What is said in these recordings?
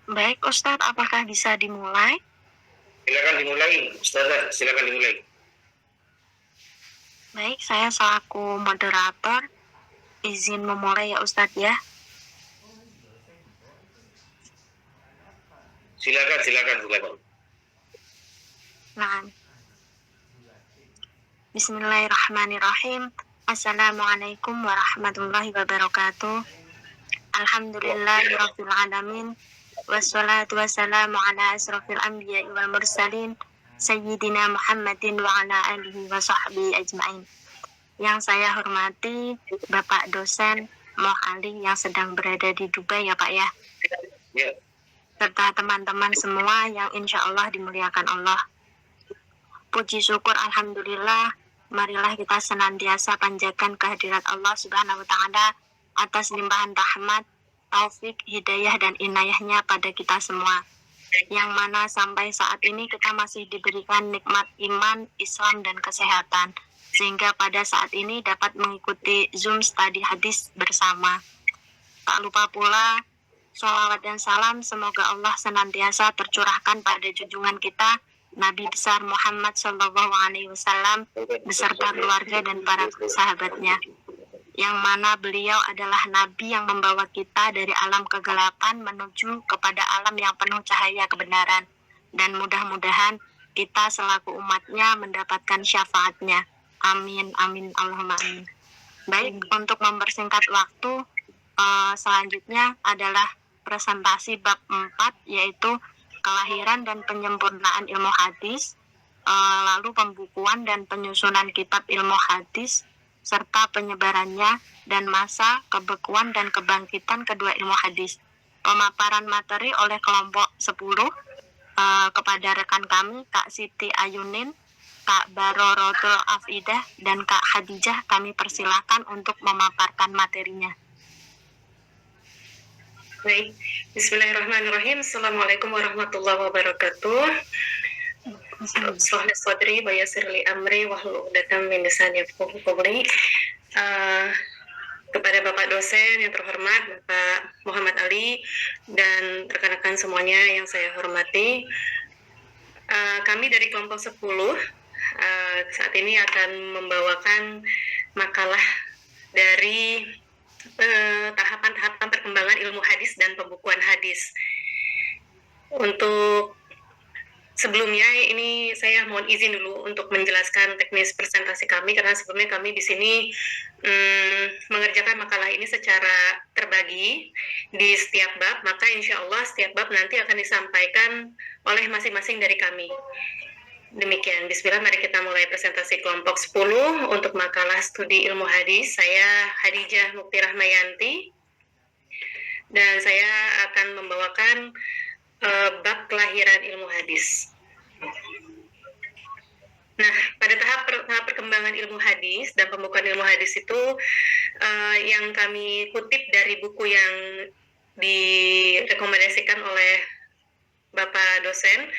Baik, Ustadz, apakah bisa dimulai? Silakan dimulai, Ustazah, silakan dimulai. Baik, saya selaku moderator izin memulai ya Ustadz ya. Silakan. Nah, Bismillahirrahmanirrahim. Assalamualaikum warahmatullahi wabarakatuh. Alhamdulillahirabbil alamin. Wassalatu wassalamu ala asrofil anbiya'i wal mursalin Sayyidina Muhammadin wa ala alihi wa sahbihi ajma'in. Yang saya hormati Bapak dosen Moh Ali yang sedang berada di Dubai ya Pak ya. Ya. Serta teman-teman semua yang insya Allah dimuliakan Allah. Puji syukur alhamdulillah, marilah kita senantiasa panjatkan kehadirat Allah Subhanahu wa taala atas limpahan rahmat, taufik, hidayah dan inayahnya pada kita semua. Yang mana sampai saat ini kita masih diberikan nikmat iman, Islam dan kesehatan, sehingga pada saat ini dapat mengikuti Zoom study hadis bersama. Tak lupa pula sholawat dan salam semoga Allah senantiasa tercurahkan pada junjungan kita Nabi besar Muhammad SAW beserta keluarga dan para sahabatnya, yang mana beliau adalah Nabi yang membawa kita dari alam kegelapan menuju kepada alam yang penuh cahaya kebenaran, dan mudah-mudahan kita selaku umatnya mendapatkan syafaatnya. Amin, amin, Allahumma amin. Baik, untuk mempersingkat waktu, selanjutnya adalah presentasi bab 4, yaitu kelahiran dan penyempurnaan ilmu hadis, lalu pembukuan dan penyusunan kitab ilmu hadis, serta penyebarannya dan masa kebekuan dan kebangkitan kedua ilmu hadis. Pemaparan materi oleh kelompok 10 kepada rekan kami, Kak Siti Ayunin, Kak Barorotul Afidah, dan Kak Khadijah, kami persilakan untuk memaparkan materinya. Baik, Bismillahirrahmanirrahim. Assalamualaikum warahmatullahi wabarakatuh. Sholli sadri wa yassir li amri wahlul 'uqdatam min lisani yafqahu qawli. Kepada Bapak dosen yang terhormat, Bapak Muhammad Ali, dan rekan-rekan semuanya yang saya hormati, kami dari kelompok 10 saat ini akan membawakan makalah dari tahapan-tahapan perkembangan ilmu hadis dan pembukuan hadis. Untuk sebelumnya ini saya mohon izin dulu untuk menjelaskan teknis presentasi kami, karena sebelumnya kami di sini mengerjakan makalah ini secara terbagi di setiap bab, maka insya Allah setiap bab nanti akan disampaikan oleh masing-masing dari kami. Demikian, bismillah, mari kita mulai presentasi kelompok 10 untuk makalah studi ilmu hadis. Saya Khadijah Mukti Rahmayanti, dan saya akan membawakan bab kelahiran ilmu hadis. Nah, pada tahap perkembangan ilmu hadis dan pembukaan ilmu hadis itu yang kami kutip dari buku yang direkomendasikan oleh Bapak dosen,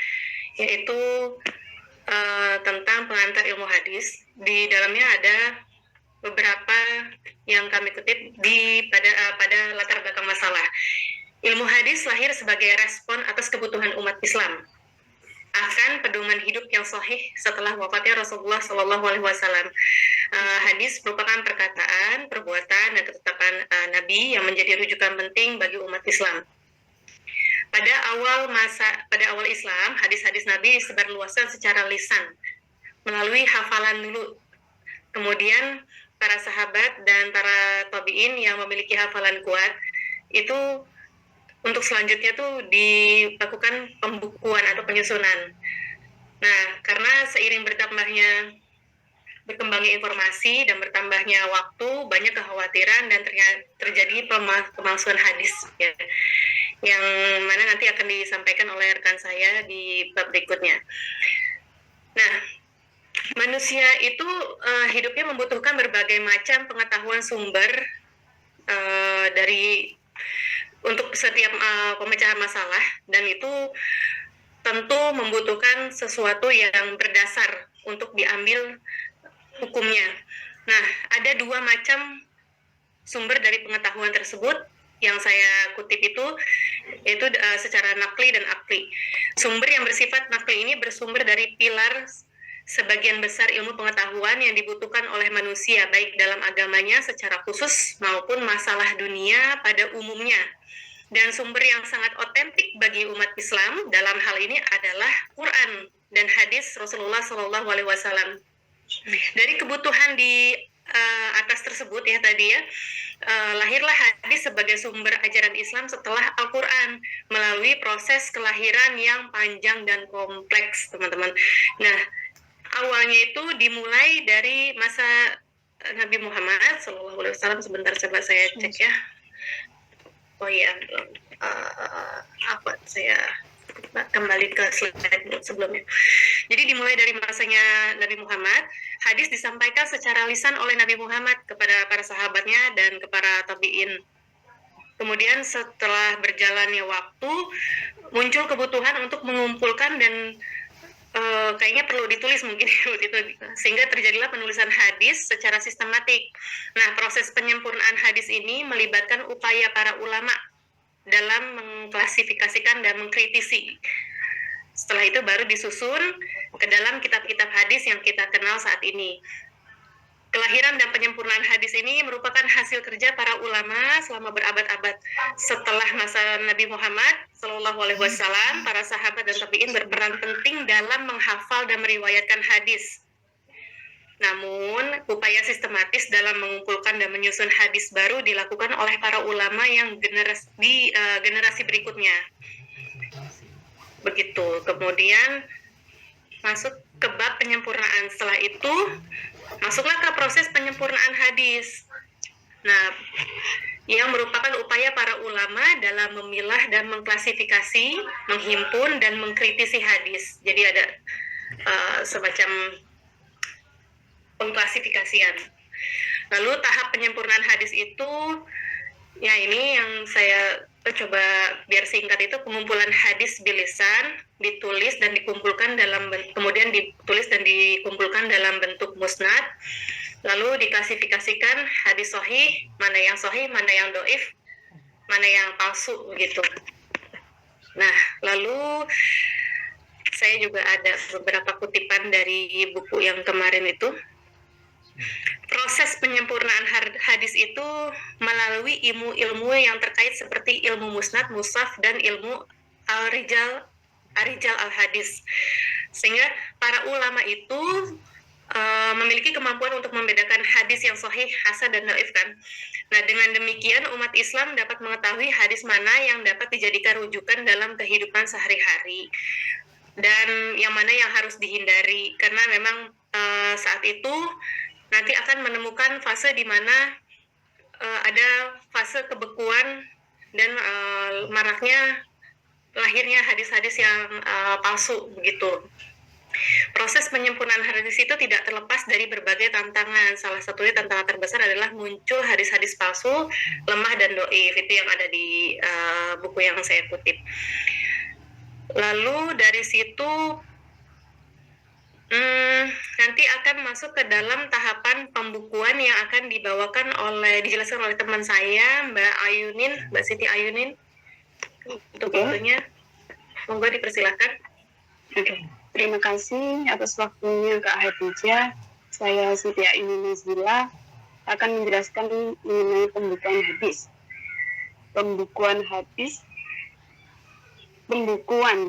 yaitu tentang pengantar ilmu hadis. Di dalamnya ada beberapa yang kami kutip pada latar belakang masalah. Ilmu hadis lahir sebagai respon atas kebutuhan umat Islam akan pedoman hidup yang sahih setelah wafatnya Rasulullah SAW. Hadis merupakan perkataan, perbuatan, dan ketetapan Nabi yang menjadi rujukan penting bagi umat Islam. Pada awal Islam, hadis-hadis Nabi disebarluaskan secara lisan melalui hafalan dulu. Kemudian para sahabat dan para tabi'in yang memiliki hafalan kuat itu untuk selanjutnya tuh dilakukan pembukuan atau penyusunan. Nah, karena seiring berkembangnya informasi dan bertambahnya waktu, banyak kekhawatiran dan terjadi pemalsuan hadis, ya, yang mana nanti akan disampaikan oleh rekan saya di bab berikutnya. Nah, manusia itu hidupnya membutuhkan berbagai macam pengetahuan sumber untuk setiap pemecahan masalah, dan itu tentu membutuhkan sesuatu yang berdasar untuk diambil hukumnya. Nah, ada dua macam sumber dari pengetahuan tersebut yang saya kutip itu, yaitu secara nakli dan akli. Sumber yang bersifat nakli ini bersumber dari pilar sebagian besar ilmu pengetahuan yang dibutuhkan oleh manusia, baik dalam agamanya secara khusus maupun masalah dunia pada umumnya. Dan sumber yang sangat otentik bagi umat Islam dalam hal ini adalah Quran dan hadis Rasulullah SAW. Dari kebutuhan di atas tersebut ya tadi ya, lahirlah hadis sebagai sumber ajaran Islam setelah Al-Quran melalui proses kelahiran yang panjang dan kompleks, teman-teman. Nah, awalnya itu dimulai dari masa Nabi Muhammad SAW. Sebentar coba saya cek ya. Oh iya, saya kembali ke slide sebelumnya. Jadi dimulai dari masanya Nabi Muhammad, hadis disampaikan secara lisan oleh Nabi Muhammad kepada para sahabatnya dan kepada tabi'in. Kemudian setelah berjalannya waktu, muncul kebutuhan untuk mengumpulkan dan kayaknya perlu ditulis mungkin waktu itu, sehingga terjadilah penulisan hadis secara sistematik. Nah, proses penyempurnaan hadis ini melibatkan upaya para ulama dalam mengklasifikasikan dan mengkritisi. Setelah itu baru disusun ke dalam kitab-kitab hadis yang kita kenal saat ini. Kelahiran dan penyempurnaan hadis ini merupakan hasil kerja para ulama selama berabad-abad. Setelah masa Nabi Muhammad SAW, para sahabat dan tabi'in berperan penting dalam menghafal dan meriwayatkan hadis. Namun, upaya sistematis dalam mengumpulkan dan menyusun hadis baru dilakukan oleh para ulama yang generasi berikutnya. Begitu. Kemudian masuk ke bab penyempurnaan. Setelah itu masuklah ke proses penyempurnaan hadis. Nah, yang merupakan upaya para ulama dalam memilah dan mengklasifikasi, menghimpun dan mengkritisi hadis. Jadi ada semacam pengklasifikasian. Lalu tahap penyempurnaan hadis itu, ya ini yang saya coba biar singkat, itu pengumpulan hadis bilisan, ditulis dan dikumpulkan kemudian ditulis dan dikumpulkan dalam bentuk musnad, lalu diklasifikasikan hadis sahih, mana yang sahih, mana yang doif, mana yang palsu begitu. Nah, lalu saya juga ada beberapa kutipan dari buku yang kemarin itu. Proses penyempurnaan hadis itu melalui ilmu-ilmu yang terkait seperti ilmu musnad, musaf, dan ilmu al-rijal al-hadis. Sehingga para ulama itu memiliki kemampuan untuk membedakan hadis yang sahih, hasan, dan dhaif kan. Nah, dengan demikian umat Islam dapat mengetahui hadis mana yang dapat dijadikan rujukan dalam kehidupan sehari-hari dan yang mana yang harus dihindari, karena memang saat itu nanti akan menemukan fase di mana ada fase kebekuan dan maraknya lahirnya hadis-hadis yang palsu begitu. Proses penyempurnaan hadis itu tidak terlepas dari berbagai tantangan. Salah satunya tantangan terbesar adalah muncul hadis-hadis palsu, lemah dan doif. Itu yang ada di buku yang saya kutip. Lalu dari situ nanti akan masuk ke dalam tahapan pembukuan yang akan dijelaskan oleh teman saya, Mbak Siti Ayunin. Untuk waktunya, monggo dipersilakan. Terima kasih atas waktunya Kak Hadijah. Saya Siti Ayunin Nazila akan menjelaskan mengenai pembukuan hadis. Pembukuan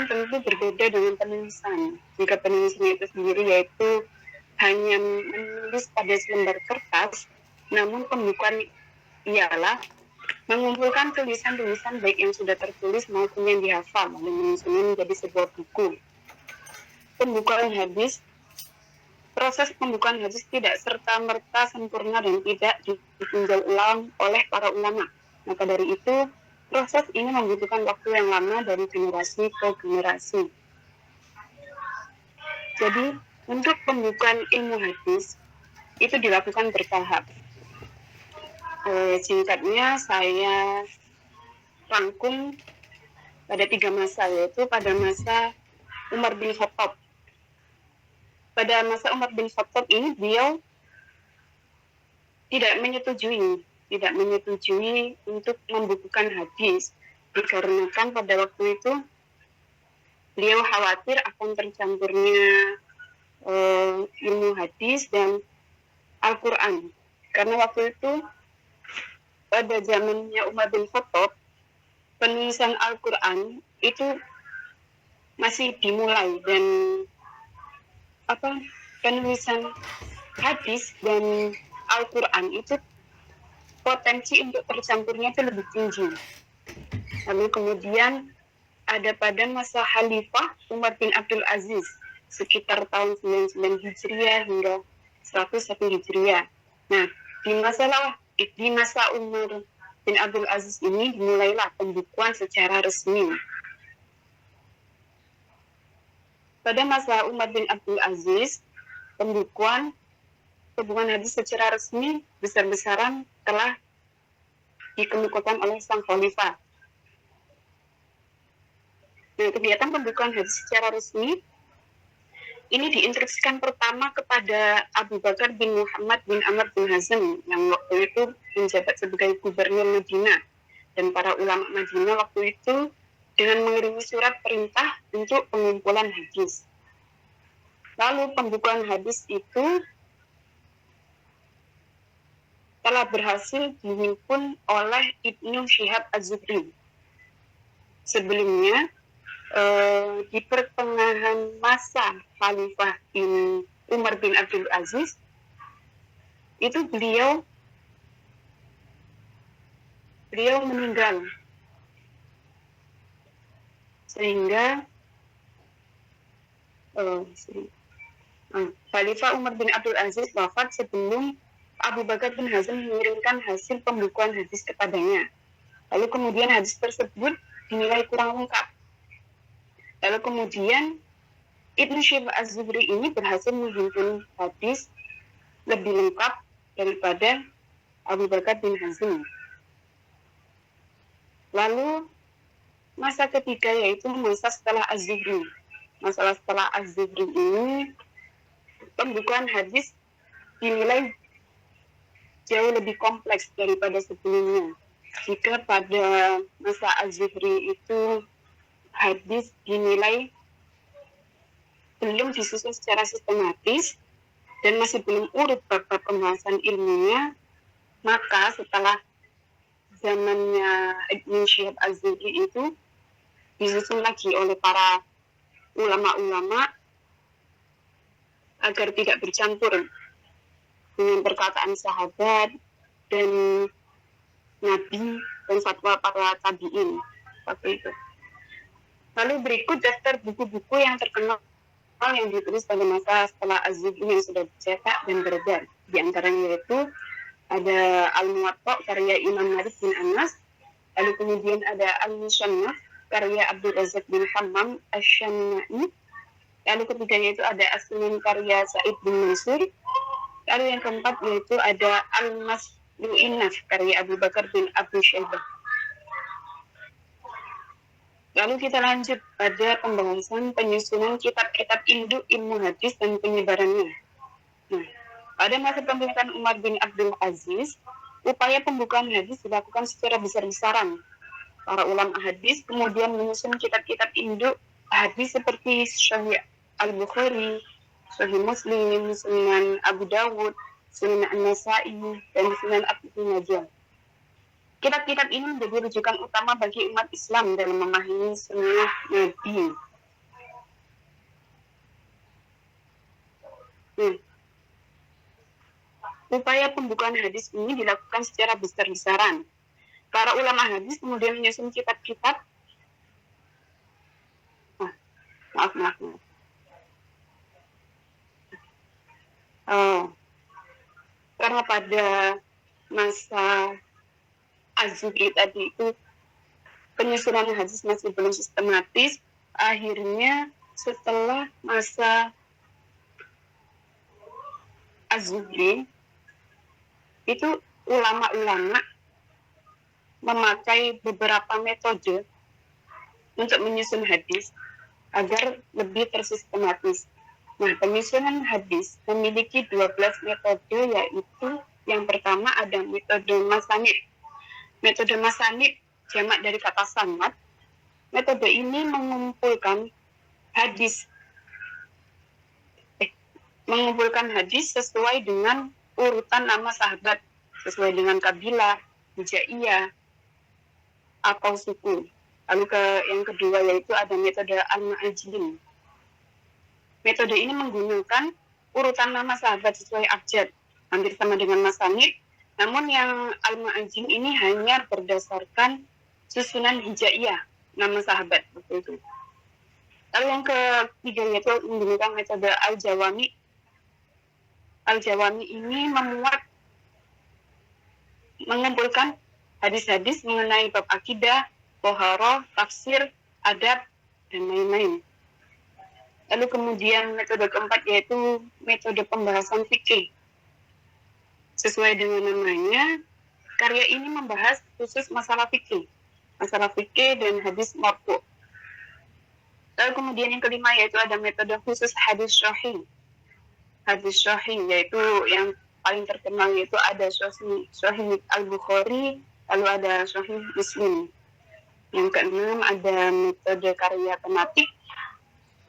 tentu berbeda dengan penulisan. Jika penulisan itu sendiri yaitu hanya menulis pada selembar kertas, namun pembukuan ialah mengumpulkan tulisan-tulisan baik yang sudah tertulis maupun yang dihafal dan menyusunnya menjadi sebuah buku. Proses pembukuan hadis tidak serta-merta sempurna dan tidak ditinjau ulang oleh para ulama. Maka dari itu, proses ini membutuhkan waktu yang lama dari generasi ke generasi. Jadi, untuk pembukuan ilmu hadis, itu dilakukan bertahap. Singkatnya, saya rangkum pada 3 masa, yaitu pada masa Umar bin Khattab. Pada masa Umar bin Khattab ini beliau tidak menyetujui untuk membukukan hadis, dikarenakan pada waktu itu beliau khawatir akan tercampurnya ilmu hadis dan Al-Quran. Karena waktu itu pada zamannya Umar bin Khattab, penulisan Al-Quran itu masih dimulai, dan penulisan hadis dan Al-Quran itu potensi untuk tercampurnya itu lebih tinggi. Lalu kemudian ada pada masa Khalifah Umar bin Abdul Aziz sekitar tahun 99 Hijriah hingga 101 Hijriah. Nah, di masa Umar bin Abdul Aziz ini dimulailah pembukuan secara resmi. Pada masa Umar bin Abdul Aziz, pembukuan hadis secara resmi besar-besaran telah dikemukakan oleh sang khalifah. Nah, kegiatan pembukuan hadis secara resmi ini diinstruksikan pertama kepada Abu Bakar bin Muhammad bin Amr bin Hazm yang waktu itu menjabat sebagai gubernur Madinah, dan para ulama Madinah waktu itu dengan mengirimi surat perintah untuk pengumpulan hadis. Lalu pembukuan hadis itu telah berhasil dihimpun oleh Ibnu Syihab Az-Zuhri. Sebelumnya, di pertengahan masa Khalifah Umar bin Abdul Aziz, itu beliau meninggal, sehingga Khalifah Umar bin Abdul Aziz wafat sebelum Abu Bakar bin Hazm mengirimkan hasil pembukuan hadis kepadanya. Lalu kemudian hadis tersebut dinilai kurang lengkap. Lalu kemudian Ibnu Syihab Az-Zuhri ini berhasil menghimpun hadis lebih lengkap daripada Abu Bakar bin Hazm. Lalu masa ketiga yaitu masa setelah Az-Zuhri. Masa setelah Az-Zuhri ini pembukuan hadis dinilai jauh lebih kompleks daripada sebelumnya. Jika pada masa Az-Zuhri itu hadis dinilai belum disusun secara sistematis dan masih belum urut bab-bab pembahasan ilmunya, maka setelah zamannya Ibnu Syihab Az-Zuhri itu disusun lagi oleh para ulama-ulama agar tidak bercampur dengan perkataan sahabat dan nabi dan fatwa para tabi'in seperti itu. Lalu berikut daftar buku-buku yang terkenal yang ditulis pada masa setelah Az-Zuhri yang sudah dicetak dan beredar. Di antaranya yaitu ada Al-Muwatta karya Imam Malik bin Anas, lalu kemudian ada Al-Musannaf karya Abdul Razak bin Hammam Asy-Syamai, lalu ketiganya itu ada As-Sunan karya Sa'id bin Mansur, lalu yang keempat yaitu ada Al-Masnu'inaf karya Abu Bakar bin Abu Syaibah. Lalu kita lanjut pada pembahasan penyusunan kitab-kitab induk ilmu hadis dan penyebarannya. Nah, pada masa pemerintahan Umar bin Abdul Aziz, upaya pembukaan hadis dilakukan secara besar-besaran. Para ulama hadis kemudian menyusun kitab-kitab induk hadis seperti Sahih Al-Bukhari, Sahih Muslim, Sunan Abu Dawud, Sunan An-Nasai, dan Sunan Ibnu Majah. Kitab-kitab ini menjadi rujukan utama bagi umat Islam dalam memahami sunnah Nabi. Upaya pembukaan hadis ini dilakukan secara besar-besaran. Para ulama hadis kemudian menyusun kitab-kitab. Maaf. Karena pada masa Az-Zuhri tadi itu penyusunan hadis masih belum sistematis, akhirnya setelah masa Az-Zuhri itu ulama-ulama memakai beberapa metode untuk menyusun hadis agar lebih tersistematis. Nah, penyusunan hadis memiliki 12 metode, yaitu yang pertama ada metode masanid. Metode masanid jamak dari kata sanad. Metode ini mengumpulkan hadis sesuai dengan urutan nama sahabat, sesuai dengan kabilah, hijaiyah, atau suku. Lalu yang kedua yaitu ada metode al-ma'ajin. Metode ini menggunakan urutan nama sahabat sesuai abjad, hampir sama dengan masanid, namun yang al-ma'ajin ini hanya berdasarkan susunan hijaiyah, nama sahabat. Begitu. Lalu yang ketiga yaitu menggunakan metode al-jawami. Al-jawami ini mengumpulkan hadis-hadis mengenai bab akidah, toharoh, tafsir, adab, dan lain-lain. Lalu kemudian metode keempat yaitu metode pembahasan fikih. Sesuai dengan namanya, karya ini membahas khusus masalah fikih dan hadis marfu'. Lalu kemudian yang kelima yaitu ada metode khusus hadis syahih. Hadis syahih yaitu yang paling terkenal yaitu ada Sahih Al-Bukhari, lalu ada Sahih Muslim. Yang keenam ada metode karya tematik.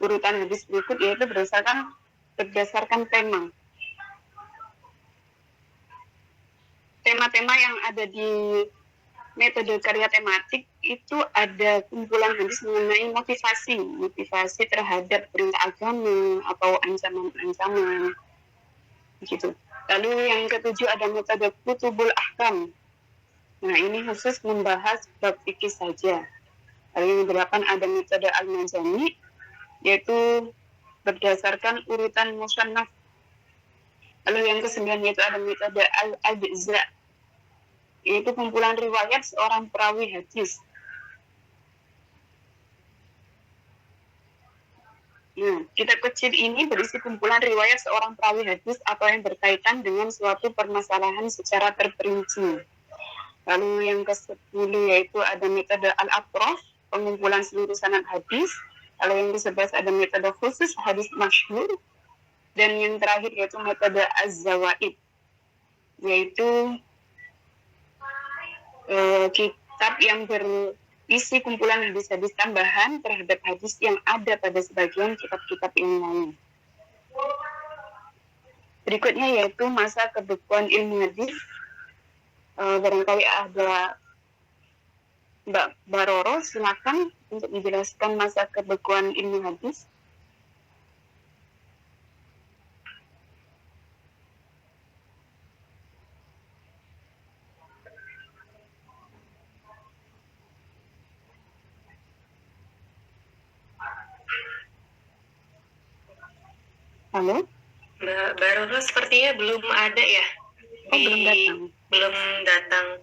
Urutan hadis berikut yaitu berdasarkan tema. Tema-tema yang ada di metode karya tematik itu ada kumpulan hadis mengenai motivasi terhadap perintah agama atau ancaman-ancaman gitu. Lalu yang ketujuh ada metode kutubul ahkam. Nah, ini khusus membahas bab fikih saja. Lalu yang kedelapan ada metode al-majani, yaitu berdasarkan urutan musannaf. Lalu yang kesembilan yaitu ada metode al-ajza, yaitu kumpulan riwayat seorang perawi hadis. Nah, kitab kecil ini berisi kumpulan riwayat seorang perawi hadis atau yang berkaitan dengan suatu permasalahan secara terperinci. Lalu yang ke-10 yaitu ada metode al-atrof, pengumpulan seluruh sanad hadis. Lalu yang ke-11 ada metode khusus hadis masyhur. Dan yang terakhir yaitu metode az-zawaid, yaitu kitab yang berisi kumpulan hadis-hadis tambahan terhadap hadis yang ada pada sebagian kitab-kitab yang lain. Berikutnya yaitu masa kebekuan ilmu hadis. Barangkali ada Mbak Baroro, silakan untuk menjelaskan masa kebekuan ilmu hadis. Halo? Mbak Baroro sepertinya belum ada ya. Belum datang.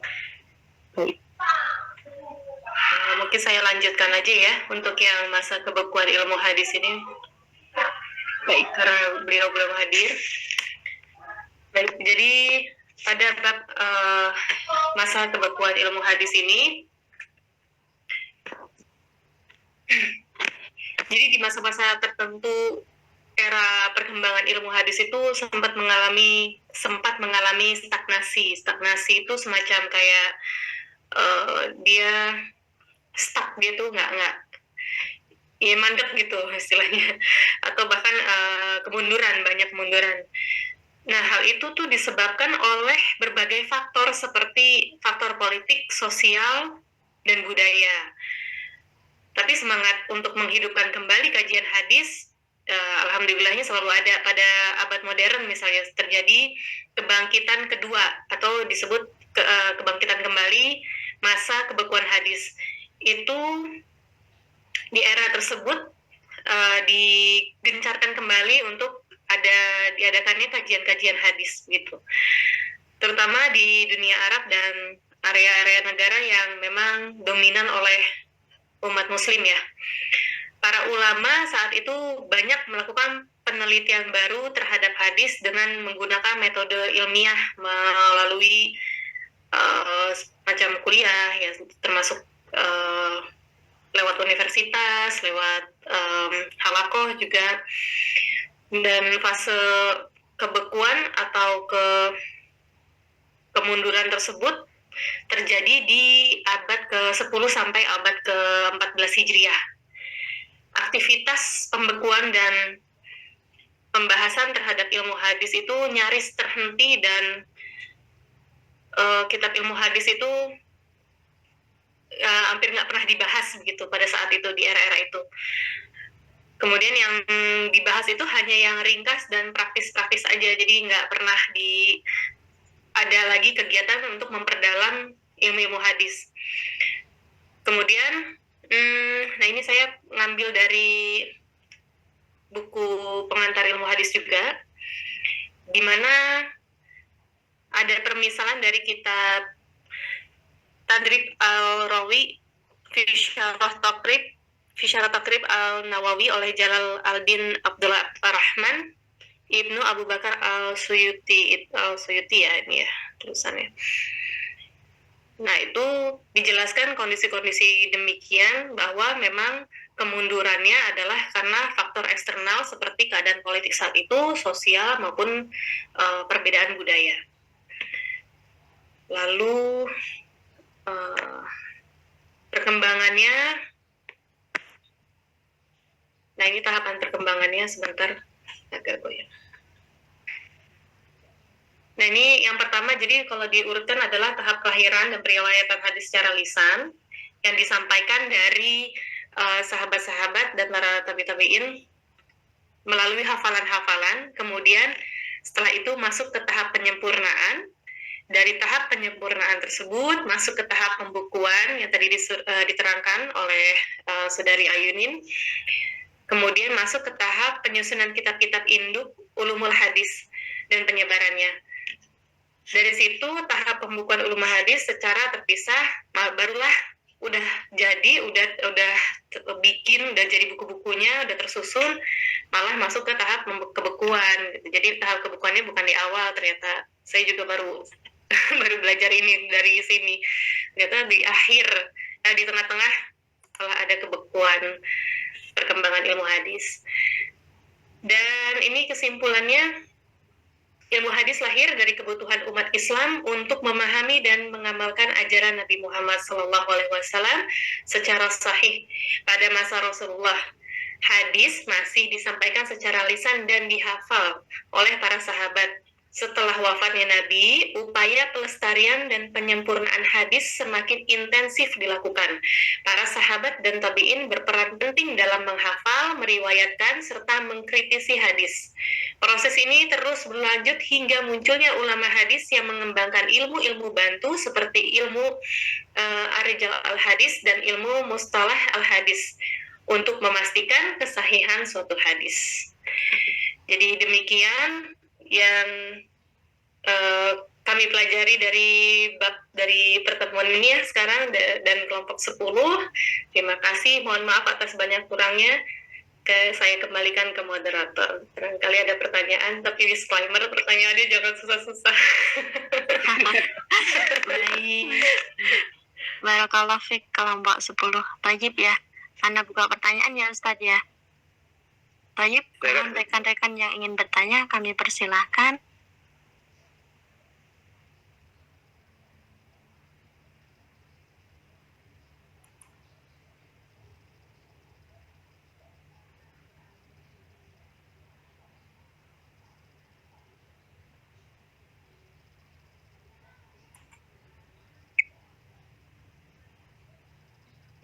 Baik. Mungkin saya lanjutkan aja ya untuk yang masa kebekuan ilmu hadis ini. Baik. Karena beliau belum hadir. Baik, jadi pada bab masa kebekuan ilmu hadis ini, jadi di masa-masa tertentu era perkembangan ilmu hadis itu sempat mengalami stagnasi. Stagnasi itu semacam kayak dia stuck gitu, nggak ya mandek gitu istilahnya, atau bahkan banyak kemunduran. Nah, hal itu tuh disebabkan oleh berbagai faktor seperti faktor politik, sosial, dan budaya. Tapi semangat untuk menghidupkan kembali kajian hadis alhamdulillahnya selalu ada. Pada abad modern misalnya terjadi kebangkitan kedua atau disebut kebangkitan kembali masa kebekuan hadis. Itu di era tersebut digencarkan kembali untuk diadakannya kajian-kajian hadis gitu, terutama di dunia Arab dan area-area negara yang memang dominan oleh umat muslim ya. Para ulama saat itu banyak melakukan penelitian baru terhadap hadis dengan menggunakan metode ilmiah melalui macam kuliah ya, termasuk lewat universitas, lewat halakoh juga. Dan fase kebekuan atau kemunduran tersebut terjadi di abad ke-10 sampai abad ke-14 Hijriah. Aktivitas pembekuan dan pembahasan terhadap ilmu hadis itu nyaris terhenti, dan kitab ilmu hadis itu hampir nggak pernah dibahas begitu pada saat itu, di era-era itu. Kemudian yang dibahas itu hanya yang ringkas dan praktis-praktis aja, jadi nggak pernah ada lagi kegiatan untuk memperdalam ilmu-ilmu hadis. Kemudian, nah ini saya ngambil dari buku pengantar ilmu hadis juga, di mana ada permisalan dari kitab Tadrib al-Rawi fi Syarah Taqrib al-Nawawi oleh Jalal al-Din Abdullah Rahman Ibnu Abu Bakar al-Suyuti ya ini ya tulisannya. Nah, itu dijelaskan kondisi-kondisi demikian, bahwa memang kemundurannya adalah karena faktor eksternal seperti keadaan politik saat itu, sosial maupun perbedaan budaya. Lalu perkembangannya, nah ini tahapan perkembangannya, sebentar agak goyang. Nah ini yang pertama, jadi kalau diurutkan adalah tahap kelahiran dan periwayatan hadis secara lisan yang disampaikan dari sahabat-sahabat dan para tabi'in melalui hafalan-hafalan. Kemudian setelah itu masuk ke tahap penyempurnaan. Dari tahap penyempurnaan tersebut masuk ke tahap pembukuan yang tadi diterangkan oleh Saudari Ayunin. Kemudian masuk ke tahap penyusunan kitab-kitab induk ulumul hadis dan penyebarannya. Dari situ tahap pembukuan ulumul hadis secara terpisah barulah udah jadi, udah bikin, udah jadi buku-bukunya, udah tersusun, malah masuk ke tahap kebekuan. Jadi tahap kebekuannya bukan di awal, ternyata saya juga baru belajar ini dari sini. Ternyata di akhir, di tengah-tengah malah ada kebekuan perkembangan ilmu hadis. Dan ini kesimpulannya, ilmu hadis lahir dari kebutuhan umat Islam untuk memahami dan mengamalkan ajaran Nabi Muhammad SAW secara sahih pada masa Rasulullah. Hadis masih disampaikan secara lisan dan dihafal oleh para sahabat. Setelah wafatnya Nabi, upaya pelestarian dan penyempurnaan hadis semakin intensif dilakukan. Para sahabat dan tabi'in berperan penting dalam menghafal, meriwayatkan, serta mengkritisi hadis. Proses ini terus berlanjut hingga munculnya ulama hadis yang mengembangkan ilmu-ilmu bantu seperti ilmu Ar-Rijal al-Hadis dan ilmu Mustalah al-Hadis untuk memastikan kesahihan suatu hadis. Jadi demikian yang kami pelajari dari pertemuan ini ya sekarang dan kelompok 10. Terima kasih, mohon maaf atas banyak kurangnya. Saya kembalikan ke moderator. Barangkali ada pertanyaan, tapi disclaimer, pertanyaannya jangan susah-susah. Baik. Barakallah fiik kelompok 10. Tajib ya. Anda buka pertanyaan ya Ustadz ya. Tajib, kalau rekan-rekan yang ingin bertanya kami persilahkan.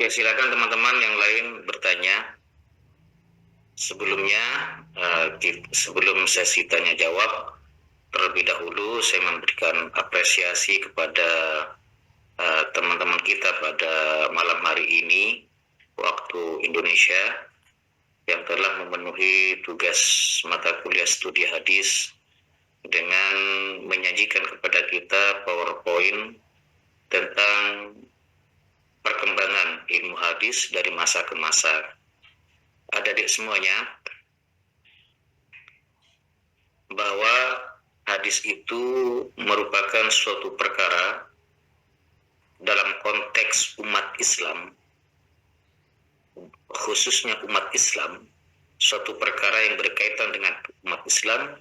Ya, silakan teman-teman yang lain bertanya. Sebelumnya, sebelum sesi tanya jawab, terlebih dahulu saya memberikan apresiasi kepada teman-teman kita pada malam hari ini, waktu Indonesia, yang telah memenuhi tugas mata kuliah studi hadis dengan menyajikan kepada kita PowerPoint tentang perkembangan ilmu hadis dari masa ke masa. Adik-adik semuanya, bahwa hadis itu merupakan suatu perkara dalam konteks umat Islam khususnya umat Islam, suatu perkara yang berkaitan dengan umat Islam,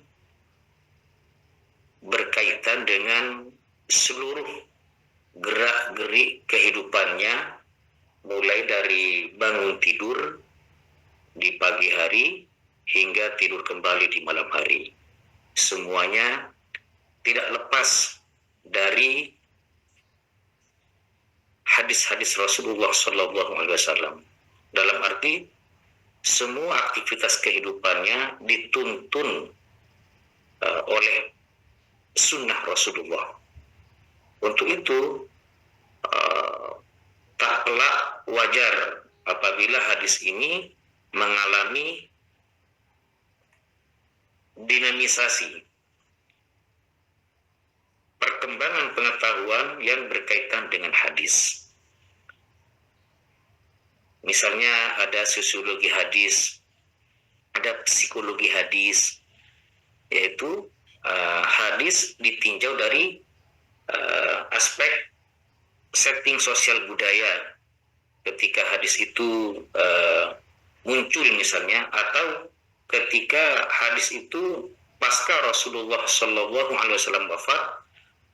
berkaitan dengan seluruh gerak-gerik kehidupannya, mulai dari bangun tidur di pagi hari hingga tidur kembali di malam hari. Semuanya tidak lepas dari hadis-hadis Rasulullah SAW. Dalam arti semua aktivitas kehidupannya dituntun oleh sunnah Rasulullah. Untuk itu tak pelak wajar apabila hadis ini mengalami dinamisasi, perkembangan pengetahuan yang berkaitan dengan hadis. Misalnya ada sosiologi hadis, ada psikologi hadis, yaitu hadis ditinjau dari aspek setting sosial budaya ketika hadis itu muncul misalnya, atau ketika hadis itu pasca Rasulullah SAW wafat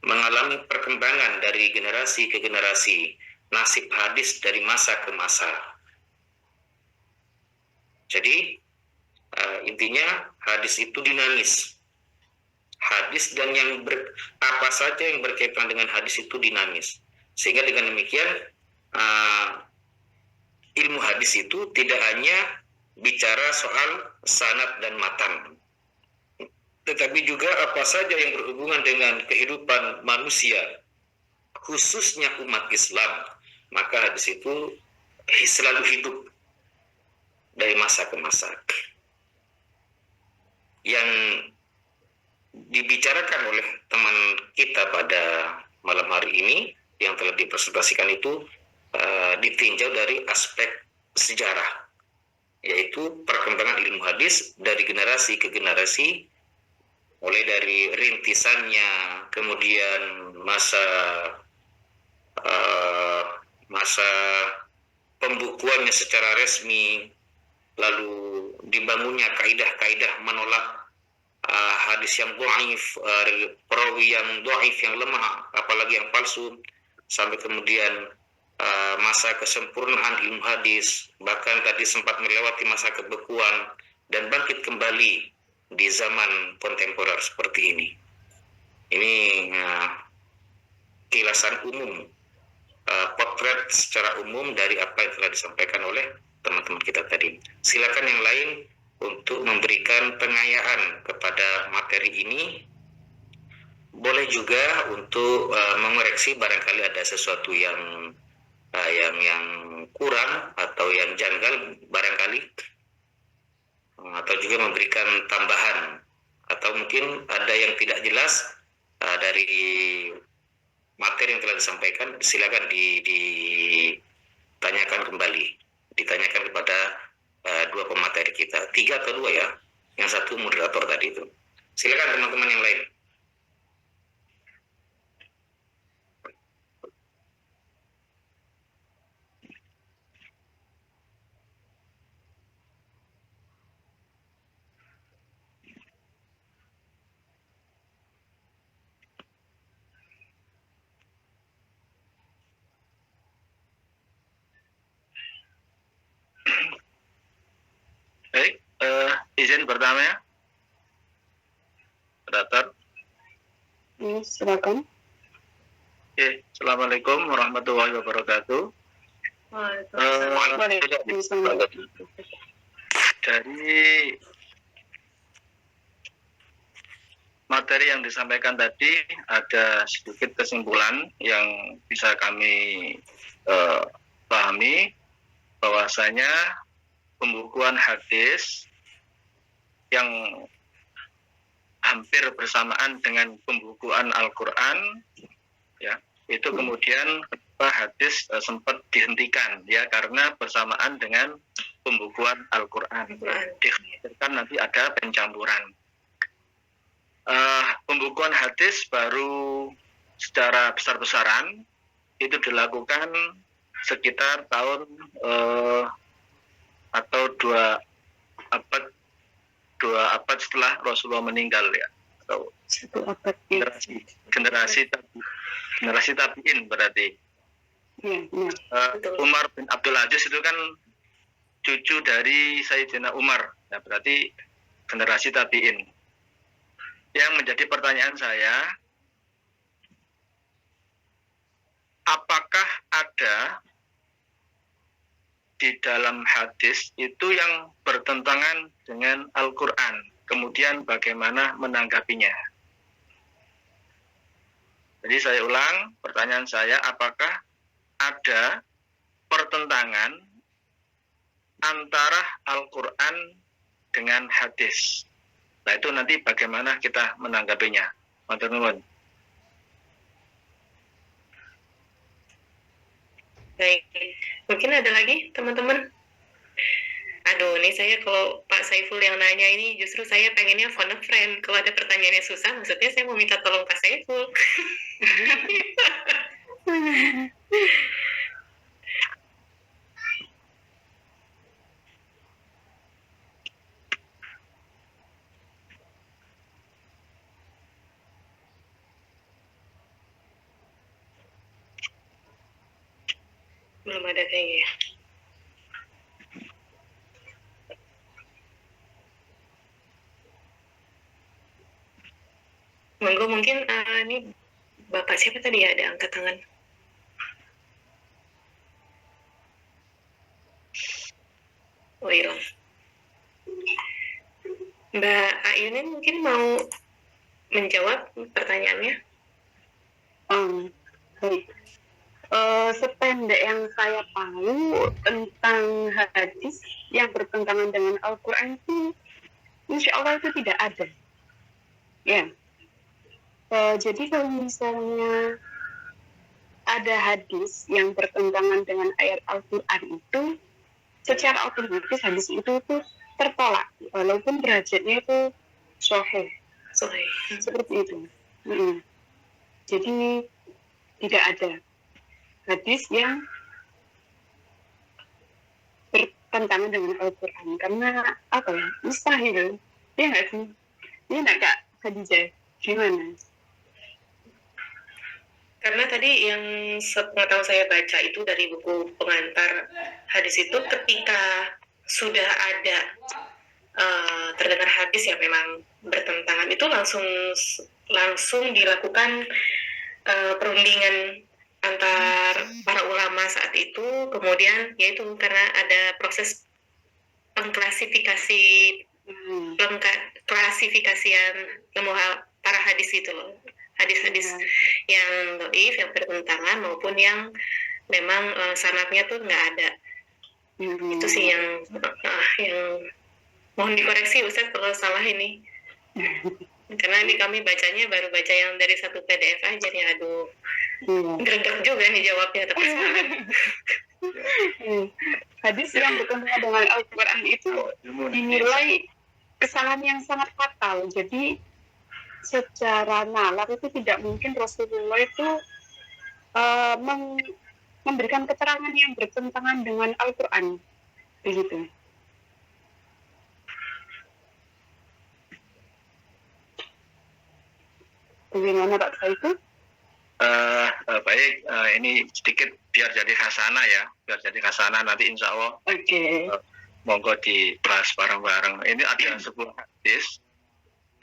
mengalami perkembangan dari generasi ke generasi, nasib hadis dari masa ke masa. Jadi intinya hadis itu dinamis. Hadis dan apa saja yang berkaitan dengan hadis itu dinamis. Sehingga dengan demikian ilmu hadis itu tidak hanya bicara soal sanad dan matan, tetapi juga apa saja yang berhubungan dengan kehidupan manusia, khususnya umat Islam. Maka hadis itu selalu hidup dari masa ke masa. Yang dibicarakan oleh teman kita pada malam hari ini yang telah dipresentasikan itu ditinjau dari aspek sejarah, yaitu perkembangan ilmu hadis dari generasi ke generasi, mulai dari rintisannya, kemudian masa pembukuannya secara resmi, lalu dibangunnya kaidah-kaidah menolak hadis yang dhaif, perawi yang dhaif, yang lemah, apalagi yang palsu, sampai kemudian masa kesempurnaan ilmu hadis, bahkan tadi sempat melewati masa kebekuan dan bangkit kembali di zaman kontemporer seperti ini. Ini kilasan umum, potret secara umum dari apa yang telah disampaikan oleh teman-teman kita tadi. Silakan yang lain untuk memberikan pengayaan kepada materi ini. Boleh juga untuk mengoreksi barangkali ada sesuatu yang kurang atau yang janggal barangkali, atau juga memberikan tambahan, atau mungkin ada yang tidak jelas dari materi yang telah disampaikan. Silakan ditanyakan kembali, ditanyakan kepada dua pemateri kita, 3 atau 2 ya, yang satu moderator tadi itu. Silakan teman-teman yang lain. Baik, izin pertama ya, moderator. Silakan. Oke, Assalamualaikum warahmatullahi wabarakatuh. Dari materi yang disampaikan tadi ada sedikit kesimpulan yang bisa kami pahami, bahwasanya pembukuan hadis yang hampir bersamaan dengan pembukuan Al-Quran, ya, itu kemudian hadis sempat dihentikan, ya, karena bersamaan dengan pembukuan Al-Quran. Dikhawatirkan nanti ada pencampuran. Pembukuan hadis baru secara besar-besaran itu dilakukan sekitar tahun atau dua abad setelah Rasulullah meninggal ya, atau 1 abad ya. generasi tabiin berarti. Ya, benar. Umar bin Abdul Aziz itu kan cucu dari Sayyidina Umar, ya, berarti generasi tabiin. Yang menjadi pertanyaan saya, apakah ada di dalam hadis itu yang bertentangan dengan Al-Quran? Kemudian bagaimana menanggapinya? Jadi saya ulang, pertanyaan saya, apakah ada pertentangan antara Al-Quran dengan hadis? Nah itu nanti bagaimana kita menanggapinya? Matur nuwun. Baik, mungkin ada lagi teman-teman. Aduh, nih saya kalau Pak Saiful yang nanya ini justru saya pengennya phone a friend. Kalau ada pertanyaan yang susah, maksudnya saya mau minta tolong Pak Saiful. Belum ada kayaknya. Monggo mungkin ini Bapak siapa tadi ya ada angkat tangan? Oh hilang. Mbak Ayunin mungkin mau menjawab pertanyaannya? Baik. Sependek yang saya tahu tentang hadis yang bertentangan dengan Al-Quran itu, insya Allah itu tidak ada. Ya. Jadi kalau misalnya ada hadis yang bertentangan dengan ayat Al-Quran itu, secara otomatis hadis itu tertolak, walaupun derajatnya itu sahih. Seperti itu. Jadi tidak ada hadis yang bertentangan dengan Al-Quran, karena apa ya, mustahil. Ya nggak sih? Ini nggak Kak Khadijah, gimana? Karena tadi yang sepengetahuan saya baca itu dari buku pengantar hadis itu, ketika sudah ada terdengar hadis yang memang bertentangan, itu langsung dilakukan perundingan antar para ulama saat itu. Kemudian yaitu karena ada proses klasifikasian para hadis itu loh, hadis-hadis yang dhaif, yang bertentangan, maupun yang memang sanadnya tuh nggak ada. Itu sih yang mohon dikoreksi Ustaz kalau salah ini. Karena ini kami bacanya baru baca yang dari satu PDF aja nih, aduh. Greget juga nih jawabnya, tapi salah. Hadis yang bertentangan dengan Al-Quran itu dinilai kesalahan yang sangat fatal. Jadi secara nalar itu tidak mungkin Rasulullah itu memberikan keterangan yang bertentangan dengan Al-Quran. Begitu. Bagaimana Pak Saiful? Baik, ini sedikit biar jadi khasanah ya, biar jadi khasanah nanti insya Allah. Monggo dibahas bareng-bareng. Ini ada sebuah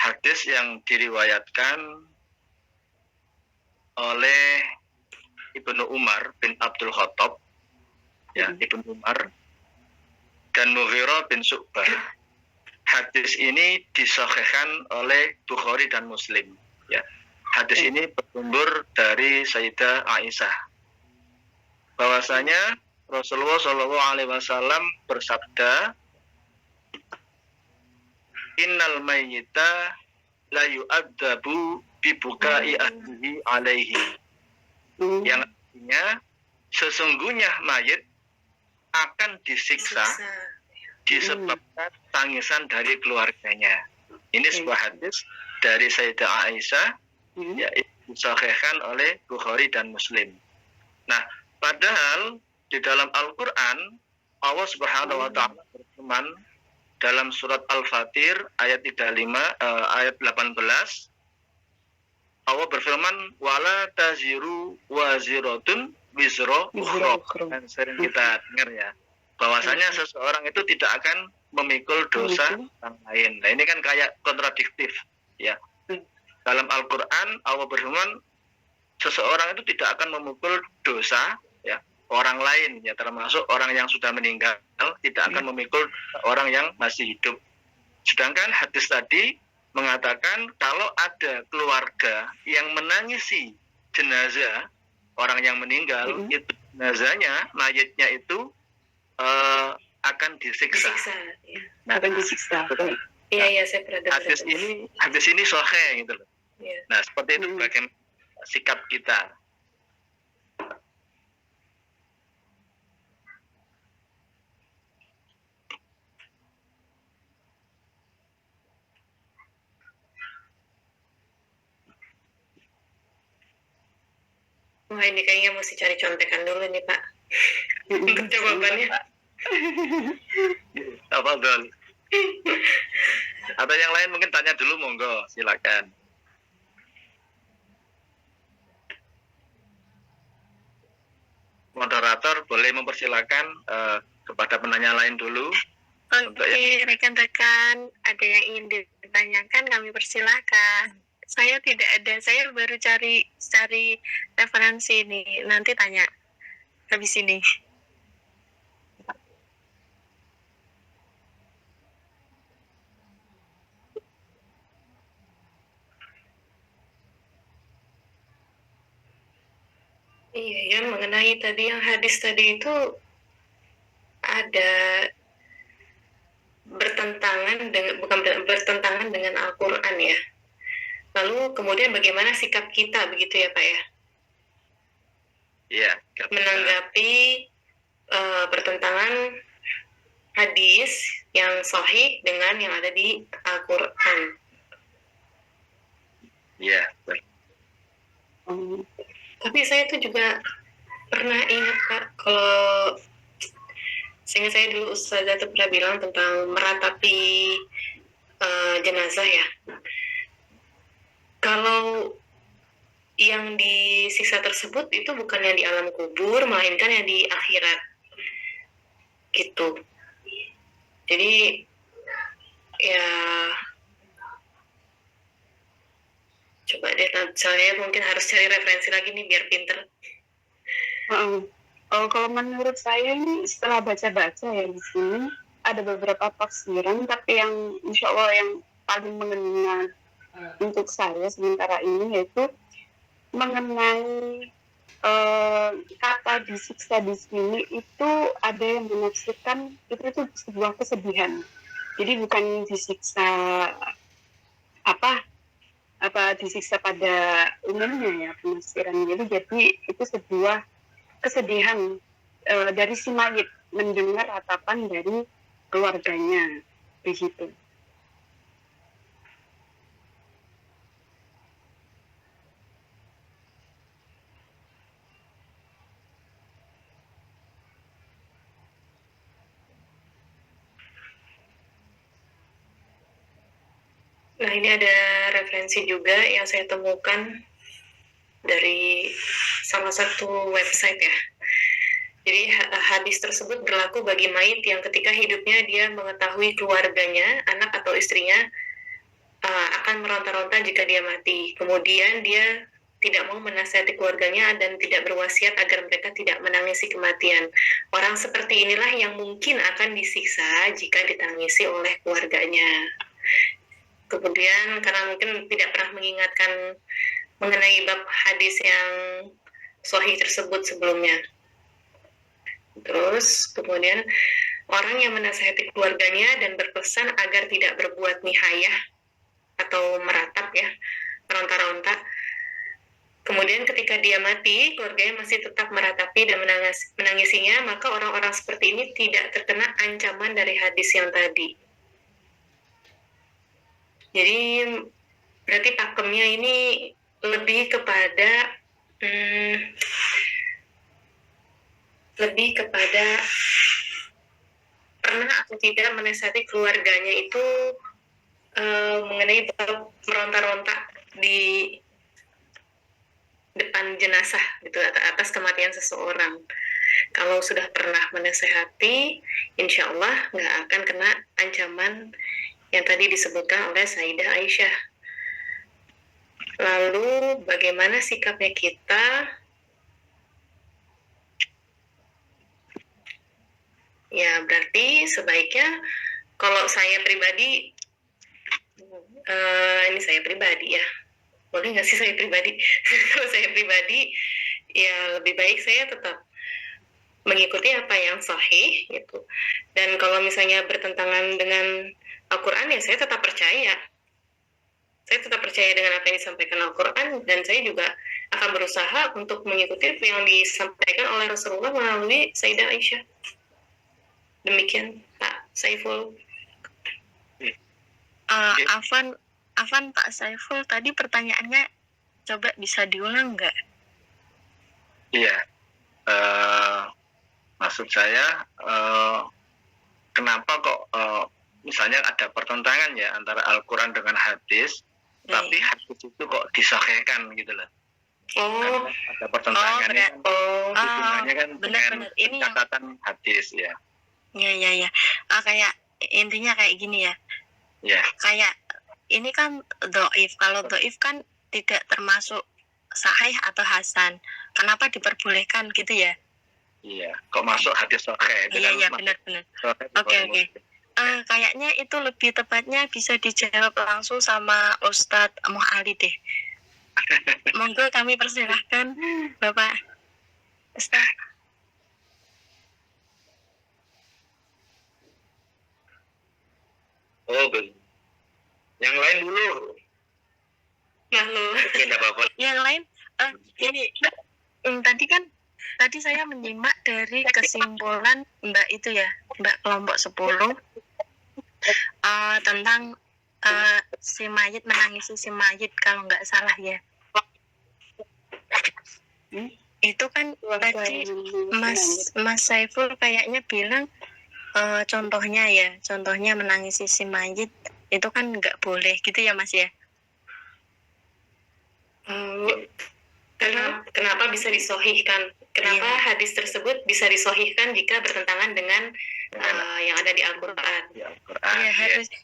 hadis yang diriwayatkan oleh Ibnu Umar bin Abdul Khattab, ya, Ibnu Umar dan Mughirah bin Syu'bah. Hadis ini disahihkan oleh Bukhari dan Muslim, ya. Hadis ini bersumber dari Sayyidah Aisyah, bahwasanya Rasulullah SAW bersabda, Innal mayyita la yu'adzabu bibukai ahlihi alaihi. Yang artinya sesungguhnya mayit akan disiksa disebabkan tangisan dari keluarganya. Ini sebuah hadis dari Sayyidah Aisyah, ya, disahihkan oleh Bukhari dan Muslim. Nah, padahal di dalam Al-Quran Allah Subhanahu wa taala berfirman dalam surat Al-Fatir ayat 35 ayat 18. Allah berfirman wala taziru waziratun wizra ukhra. Dan sering kita dengar ya, bahwasanya seseorang itu tidak akan memikul dosa orang lain. Nah, ini kan kayak kontradiktif ya. Dalam Al-Qur'an Allah berfirman seseorang itu tidak akan memikul dosa ya orang lain ya, termasuk orang yang sudah meninggal tidak akan memikul orang yang masih hidup. Sedangkan hadis tadi mengatakan kalau ada keluarga yang menangisi jenazah orang yang meninggal, itu jenazahnya, mayitnya itu akan disiksa. Ya. Nah, Akan disiksa, betul. Iya, saya pernah dengar. Hadis ini sahih gitu loh. Ya. Nah, seperti itu bagaimana sikap kita. Wah, ini kayaknya mesti cari contekan dulu nih, Pak. Untuk jawabannya. Apa Don? Atau yang lain mungkin tanya dulu, monggo, silakan. Moderator boleh mempersilakan kepada penanya lain dulu. Oke, rekan-rekan, ada yang ingin ditanyakan, kami persilahkan. Saya tidak ada, saya baru cari referensi ini. Nanti tanya habis ini. Iya, ya, mengenai tadi yang hadis tadi itu ada bukan bertentangan dengan Al-Quran ya. Lalu kemudian bagaimana sikap kita begitu ya Pak ya? Iya. Menanggapi pertentangan hadis yang sahih dengan yang ada di Al-Quran. Iya. Tapi saya tuh juga pernah ingat Pak, kalau seingat saya dulu Ustazah tuh pernah bilang tentang meratapi jenazah ya. Kalau yang disiksa tersebut itu bukan yang di alam kubur, melainkan yang di akhirat. Gitu. Jadi ya coba deh, saya mungkin harus cari referensi lagi nih biar pinter. Kalau menurut saya ini setelah baca-baca ya di sini ada beberapa tafsiran, tapi yang insya Allah yang paling mengena untuk saya sementara ini yaitu mengenai kata disiksa di sini itu ada yang menafsirkan itu sebuah kesedihan. Jadi bukan disiksa apa disiksa pada umumnya ya penafsiran. Jadi itu sebuah kesedihan dari si mayit mendengar ratapan dari keluarganya begitu. Nah, ini ada referensi juga yang saya temukan dari salah satu website ya. Jadi hadis tersebut berlaku bagi mayit yang ketika hidupnya dia mengetahui keluarganya, anak atau istrinya akan meronta-ronta jika dia mati. Kemudian dia tidak mau menasihati keluarganya dan tidak berwasiat agar mereka tidak menangisi kematian. Orang seperti inilah yang mungkin akan disiksa jika ditangisi oleh keluarganya. Kemudian karena mungkin tidak pernah mengingatkan mengenai bab hadis yang sahih tersebut sebelumnya. Terus kemudian orang yang menasihati keluarganya dan berpesan agar tidak berbuat nihayah atau meratap ya, meronta-ronta. Kemudian ketika dia mati, keluarganya masih tetap meratapi dan menangisinya, maka orang-orang seperti ini tidak terkena ancaman dari hadis yang tadi. Jadi berarti pakemnya ini lebih kepada pernah atau tidak menasihati keluarganya itu mengenai bab meronta-ronta di depan jenazah gitu atas kematian seseorang. Kalau sudah pernah menasehati, insya Allah nggak akan kena ancaman yang tadi disebutkan oleh Sayyidah Aisyah. Lalu bagaimana sikapnya kita? Ya berarti sebaiknya kalau saya pribadi, ini saya pribadi ya, boleh nggak sih saya pribadi? Kalau saya pribadi, ya lebih baik saya tetap mengikuti apa yang sahih gitu. Dan kalau misalnya bertentangan dengan Al-Quran, ya saya tetap percaya. Saya tetap percaya dengan apa yang disampaikan Al-Quran, dan saya juga akan berusaha untuk mengikuti apa yang disampaikan oleh Rasulullah melalui Sayyidah Aisyah. Demikian Pak Saiful. Afan Pak Saiful, tadi pertanyaannya coba bisa diulang nggak? Iya, maksud saya kenapa kok misalnya ada pertentangan ya antara Al-Quran dengan hadis, tapi hadis itu kok disahihkan gitu loh. Oh, Ada pertentangannya kan, hubungannya kan dengan ini catatan hadis ya. Ya. Kayak intinya kayak gini ya. Ya. Kayak ini kan doif. Kalau doif kan tidak termasuk sahih atau hasan. Kenapa diperbolehkan gitu ya? Iya. Kok masuk hadis sahih? Iya, benar. Oke. Kayaknya itu lebih tepatnya bisa dijawab langsung sama Ustadz Moh Ali deh. Monggo kami persilahkan Bapak Ustadz. Oh, yang lain dulu. lalu Oke, enggak apa-apa. Yang lain, tadi saya menyimak dari kesimpulan Mbak itu ya, Mbak kelompok 10 tentang si mayit menangisi si mayit kalau nggak salah ya. Itu kan tadi Mas Saiful kayaknya bilang contohnya menangisi si mayit itu kan nggak boleh gitu ya Mas ya. Kenapa bisa disohihkan? Kenapa hadis tersebut bisa disohihkan jika bertentangan dengan yang ada di Al-Quran? Iya,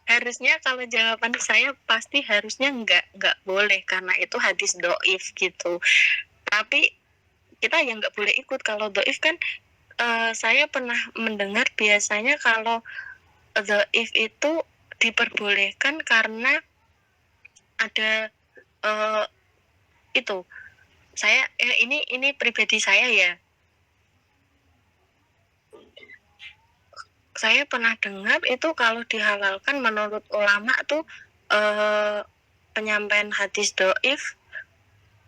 harusnya kalau jawaban saya pasti harusnya nggak boleh karena itu hadis doif gitu. Tapi kita yang nggak boleh ikut kalau doif kan. Saya pernah mendengar biasanya kalau doif itu diperbolehkan karena ada itu. Ini pribadi saya ya. Saya pernah dengar itu kalau dihalalkan menurut ulama tuh penyampaian hadis doif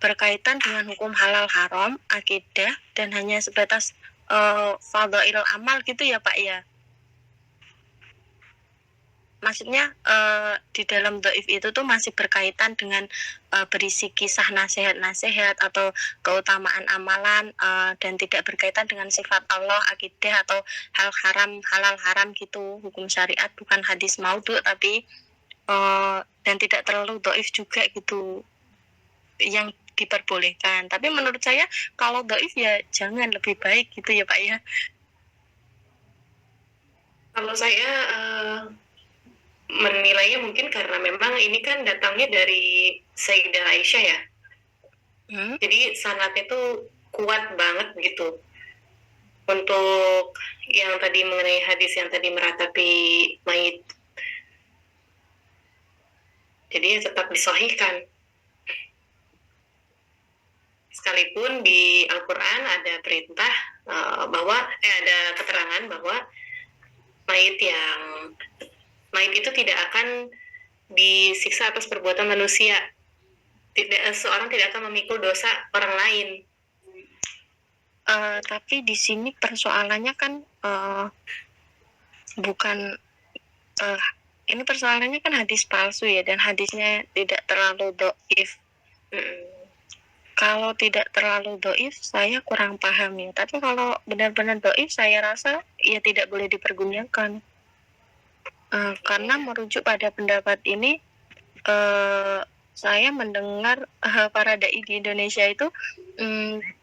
berkaitan dengan hukum halal haram, akidah, dan hanya sebatas fadhail amal gitu ya Pak ya. Maksudnya di dalam doif itu tuh masih berkaitan dengan berisi kisah nasihat-nasihat atau keutamaan amalan dan tidak berkaitan dengan sifat Allah, akidah atau halal haram gitu, hukum syariat, bukan hadis maudhu tapi dan tidak terlalu doif juga gitu yang diperbolehkan. Tapi menurut saya kalau doif ya jangan, lebih baik gitu ya Pak ya. Kalau saya menilainya mungkin karena memang ini kan datangnya dari Sayyidah Aisyah ya. Jadi sanadnya itu kuat banget gitu. Untuk yang tadi mengenai hadis yang tadi meratapi mayit. Jadi tetap disahihkan. Sekalipun di Al-Quran ada perintah ada keterangan bahwa mayit itu tidak akan disiksa atas perbuatan manusia. Seorang tidak akan memikul dosa orang lain. Tapi di sini persoalannya kan bukan ini persoalannya kan hadis palsu ya, dan hadisnya tidak terlalu doif. Kalau tidak terlalu doif, saya kurang paham ya. Tapi kalau benar-benar doif, saya rasa ya tidak boleh dipergunakan. Karena merujuk pada pendapat ini, saya mendengar para dai di Indonesia itu,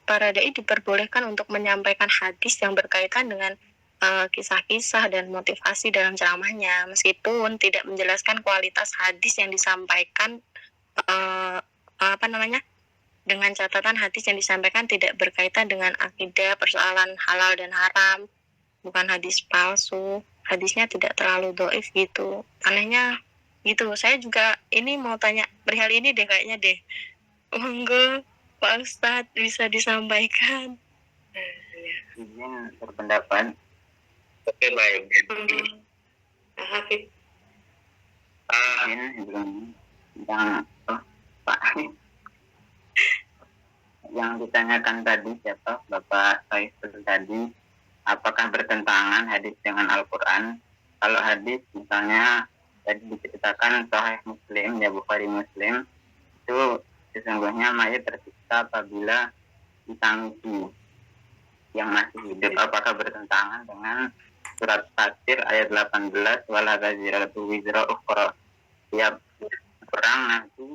para dai diperbolehkan untuk menyampaikan hadis yang berkaitan dengan kisah-kisah dan motivasi dalam ceramahnya, meskipun tidak menjelaskan kualitas hadis yang disampaikan, dengan catatan hadis yang disampaikan tidak berkaitan dengan akidah, persoalan halal dan haram, bukan hadis palsu, hadisnya tidak terlalu doif gitu. Anehnya gitu. Saya juga ini mau tanya perihal ini deh kayaknya deh. Monggo Pak Ustadz bisa disampaikan. Izin berpendapat. Oke, baik. Hafid. Izin yang Pak yang ditanyakan tadi siapa Bapak Saiful tadi, apakah bertentangan hadis dengan Al-Quran? Kalau hadis misalnya tadi diceritakan Sahih Muslim, ya Bukhari Muslim, itu sesungguhnya mayat tersiksa apabila ditangisi yang masih hidup. Apakah bertentangan dengan surat Fatir ayat 18, wala taziratu wizra ukhra, tiap orang nanti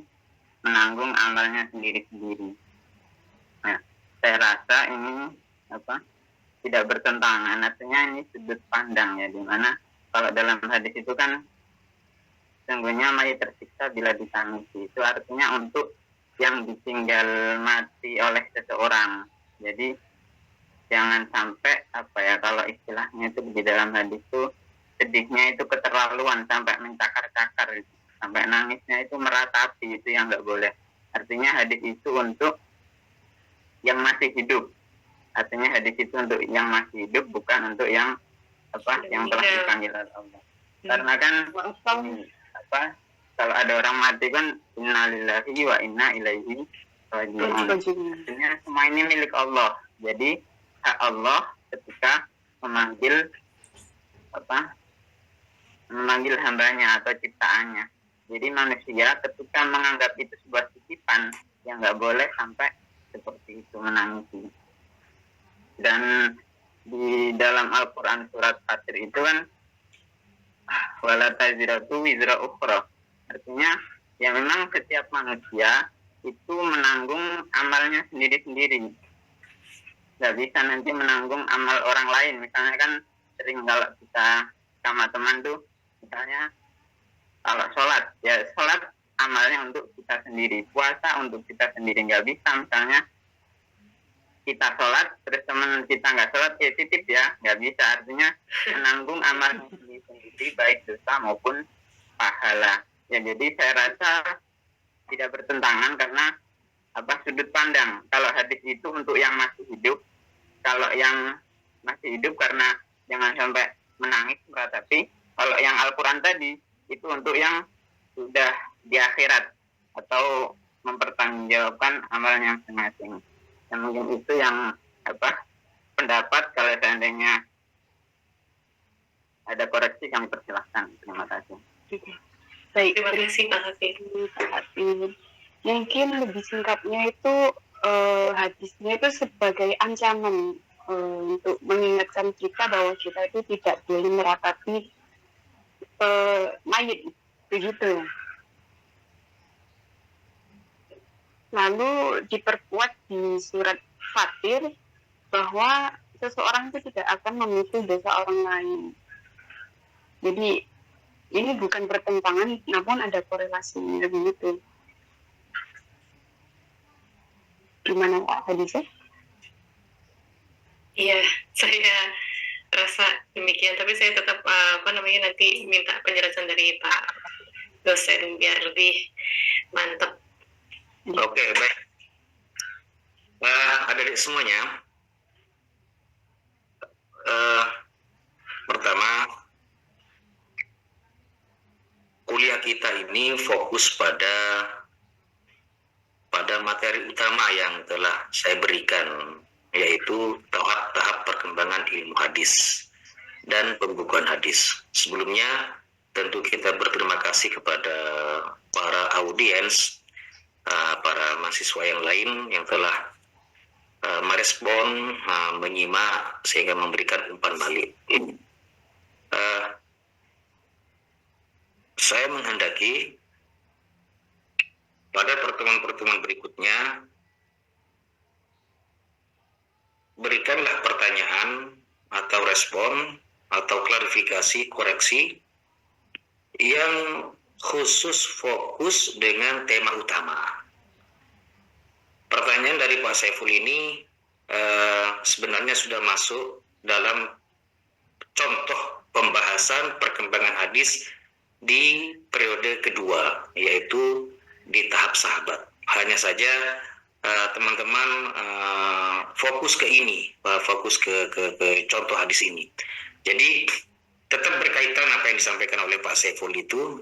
menanggung amalnya sendiri-sendiri. Nah, saya rasa ini tidak bertentangan, artinya ini sudut pandang ya, dimana kalau dalam hadis itu kan sesungguhnya mayat tersiksa bila ditangisi, itu artinya untuk yang ditinggal mati oleh seseorang. Jadi jangan sampai kalau istilahnya itu di dalam hadis itu sedihnya itu keterlaluan sampai mencakar-cakar, sampai nangisnya itu meratapi, itu yang nggak boleh. Artinya hadis itu untuk yang masih hidup, artinya hadis itu untuk yang masih hidup, bukan untuk yang yang telah dipanggil Allah. Karena kan kalau ada orang mati kan innalillahi wa inna ilaihi raji'un. Artinya semua ini milik Allah. Jadi hak Allah ketika memanggil hambanya atau ciptaannya. Jadi manusia ketika menganggap itu sebuah titipan, yang nggak boleh sampai seperti itu menangisi. Dan di dalam Al-Quran surat Fatir itu kan wala taziratu wizra ukhra, artinya ya memang setiap manusia itu menanggung amalnya sendiri-sendiri, nggak bisa nanti menanggung amal orang lain. Misalnya kan sering kalau kita sama teman tuh, misalnya kalau sholat amalnya untuk kita sendiri, puasa untuk kita sendiri, nggak bisa misalnya kita sholat terus teman kita nggak sholat, titip ya, nggak bisa. Artinya menanggung amalnya sendiri, baik dosa maupun pahala ya. Jadi saya rasa tidak bertentangan, karena sudut pandang. Kalau hadis itu untuk yang masih hidup, kalau yang masih hidup karena jangan sampai menangis meratapi. Kalau yang Al-Quran tadi itu untuk yang sudah di akhirat atau mempertanggungjawabkan amalnya masing-masing. Dan mungkin itu yang pendapat. Kalau seandainya ada koreksi kami persilahkan. Terima kasih. Baik, Terima kasih Pak Hafid. Mungkin lebih singkatnya itu hadisnya itu sebagai ancaman untuk mengingatkan kita bahwa kita itu tidak boleh meratapi mayit, begitu. Lalu diperkuat di surat Fatir bahwa seseorang itu tidak akan memikul dosa orang lain. Jadi ini bukan pertentangan, namun ada korelasinya, begitu. Gimana Pak hadisnya? Iya, saya rasa demikian. Tapi saya tetap nanti minta penjelasan dari Pak dosen biar lebih mantap. Oke, baik. Adik-adik semuanya, pertama, kuliah kita ini fokus pada materi utama yang telah saya berikan, yaitu tahap perkembangan ilmu hadis dan pembukuan hadis. Sebelumnya tentu kita berterima kasih kepada para audiens para mahasiswa yang lain yang telah merespon, menyimak sehingga memberikan umpan balik. Saya menghendaki pada pertemuan-pertemuan berikutnya berikanlah pertanyaan atau respon atau klarifikasi, koreksi yang khusus fokus dengan tema utama. Pertanyaan dari Pak Saiful ini sebenarnya sudah masuk dalam contoh pembahasan perkembangan hadis di periode kedua, yaitu di tahap sahabat. Hanya saja teman-teman fokus ke ini, fokus ke contoh hadis ini. Jadi tetap berkaitan apa yang disampaikan oleh Pak Saiful itu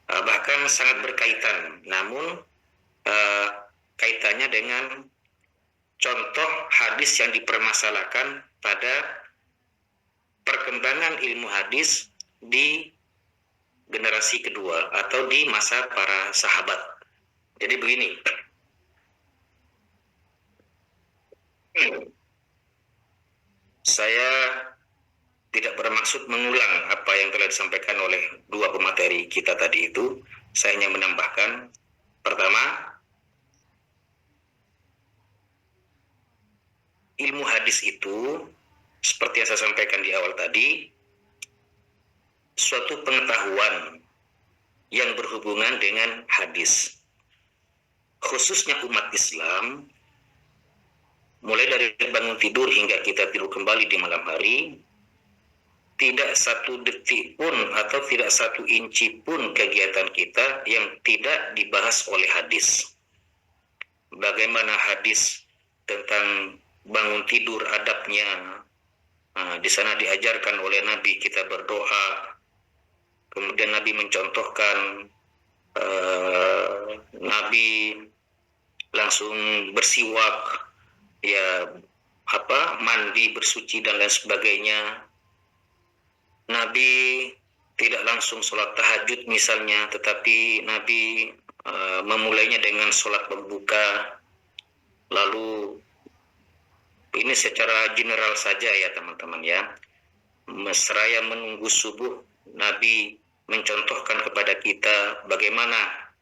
bahkan sangat berkaitan, namun kaitannya dengan contoh hadis yang dipermasalahkan pada perkembangan ilmu hadis di generasi kedua atau di masa para sahabat. Jadi begini, saya tidak bermaksud mengulang apa yang telah disampaikan oleh dua pemateri kita tadi itu. Saya hanya menambahkan, pertama, ilmu hadis itu seperti yang saya sampaikan di awal tadi, suatu pengetahuan yang berhubungan dengan hadis. Khususnya umat Islam, mulai dari bangun tidur hingga kita tidur kembali di malam hari, tidak satu detik pun atau tidak satu inci pun kegiatan kita yang tidak dibahas oleh hadis. Bagaimana hadis tentang bangun tidur, adabnya, di sana diajarkan oleh Nabi kita berdoa, kemudian Nabi mencontohkan Nabi langsung bersiwak, mandi, bersuci dan lain sebagainya. Nabi tidak langsung sholat tahajud misalnya, tetapi Nabi memulainya dengan sholat pembuka. Lalu ini secara general saja ya teman-teman ya. Seraya menunggu subuh, Nabi mencontohkan kepada kita bagaimana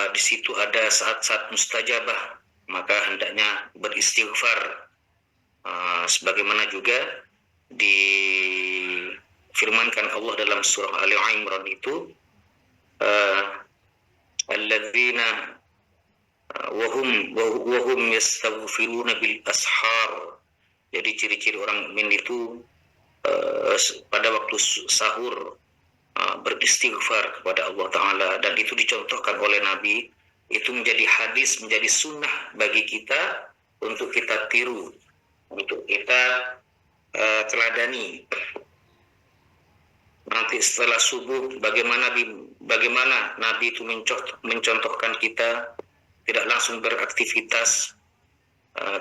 di situ ada saat-saat mustajabah, maka hendaknya beristighfar. Sebagaimana juga difirmankan Allah dalam surah Ali Imran itu, alladzina wahum yastaghfiruna bil ashar. Jadi ciri-ciri orang mukmin itu pada waktu sahur beristighfar kepada Allah Ta'ala, dan itu dicontohkan oleh Nabi. Itu menjadi hadis, menjadi sunnah bagi kita untuk kita tiru, untuk kita teladani. Nanti setelah subuh bagaimana Nabi itu mencontohkan kita tidak langsung beraktivitas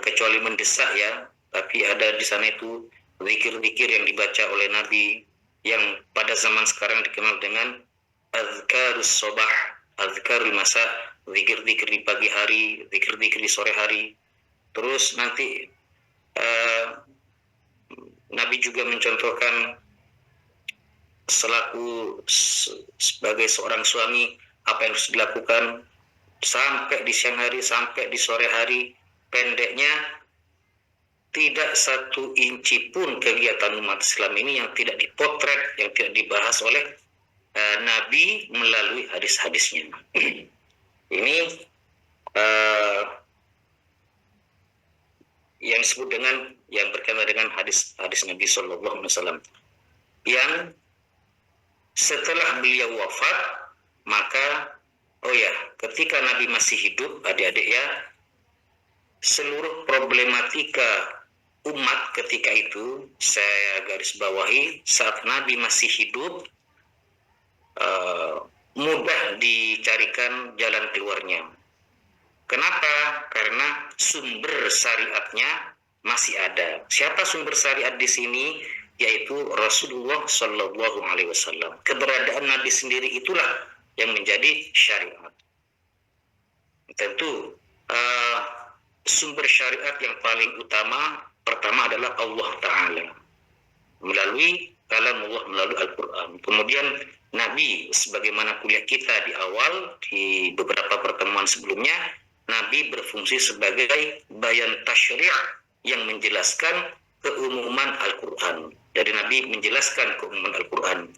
kecuali mendesak ya, tapi ada di sana itu zikir-zikir yang dibaca oleh Nabi yang pada zaman sekarang dikenal dengan azkarus sobah, azkarul masa, zikir-zikir di pagi hari, zikir-zikir di sore hari. Terus nanti Nabi juga mencontohkan sebagai seorang suami apa yang harus dilakukan sampai di siang hari, sampai di sore hari. Pendeknya tidak satu inci pun kegiatan umat Islam ini yang tidak dipotret, yang tidak dibahas oleh Nabi melalui hadis-hadisnya. Ini yang disebut dengan, yang berkaitan dengan hadis Nabi Sallallahu Alaihi Wasallam, yang setelah beliau wafat, maka ketika Nabi masih hidup, adik-adik ya, seluruh problematika umat ketika itu saya garis bawahi, saat Nabi masih hidup mudah dicarikan jalan keluarnya. Kenapa? Karena sumber syariatnya masih ada. Siapa sumber syariat di sini? Yaitu Rasulullah Sallallahu Alaihi Wasallam. Keberadaan Nabi sendiri itulah yang menjadi syariat. Tentu sumber syariat yang paling utama pertama adalah Allah Ta'ala melalui kalam Allah, melalui Al-Quran. Kemudian Nabi, sebagaimana kuliah kita di awal di beberapa pertemuan sebelumnya, Nabi berfungsi sebagai bayan tasyri' yang menjelaskan keumuman Al-Quran. Jadi Nabi menjelaskan keumuman Al-Quran.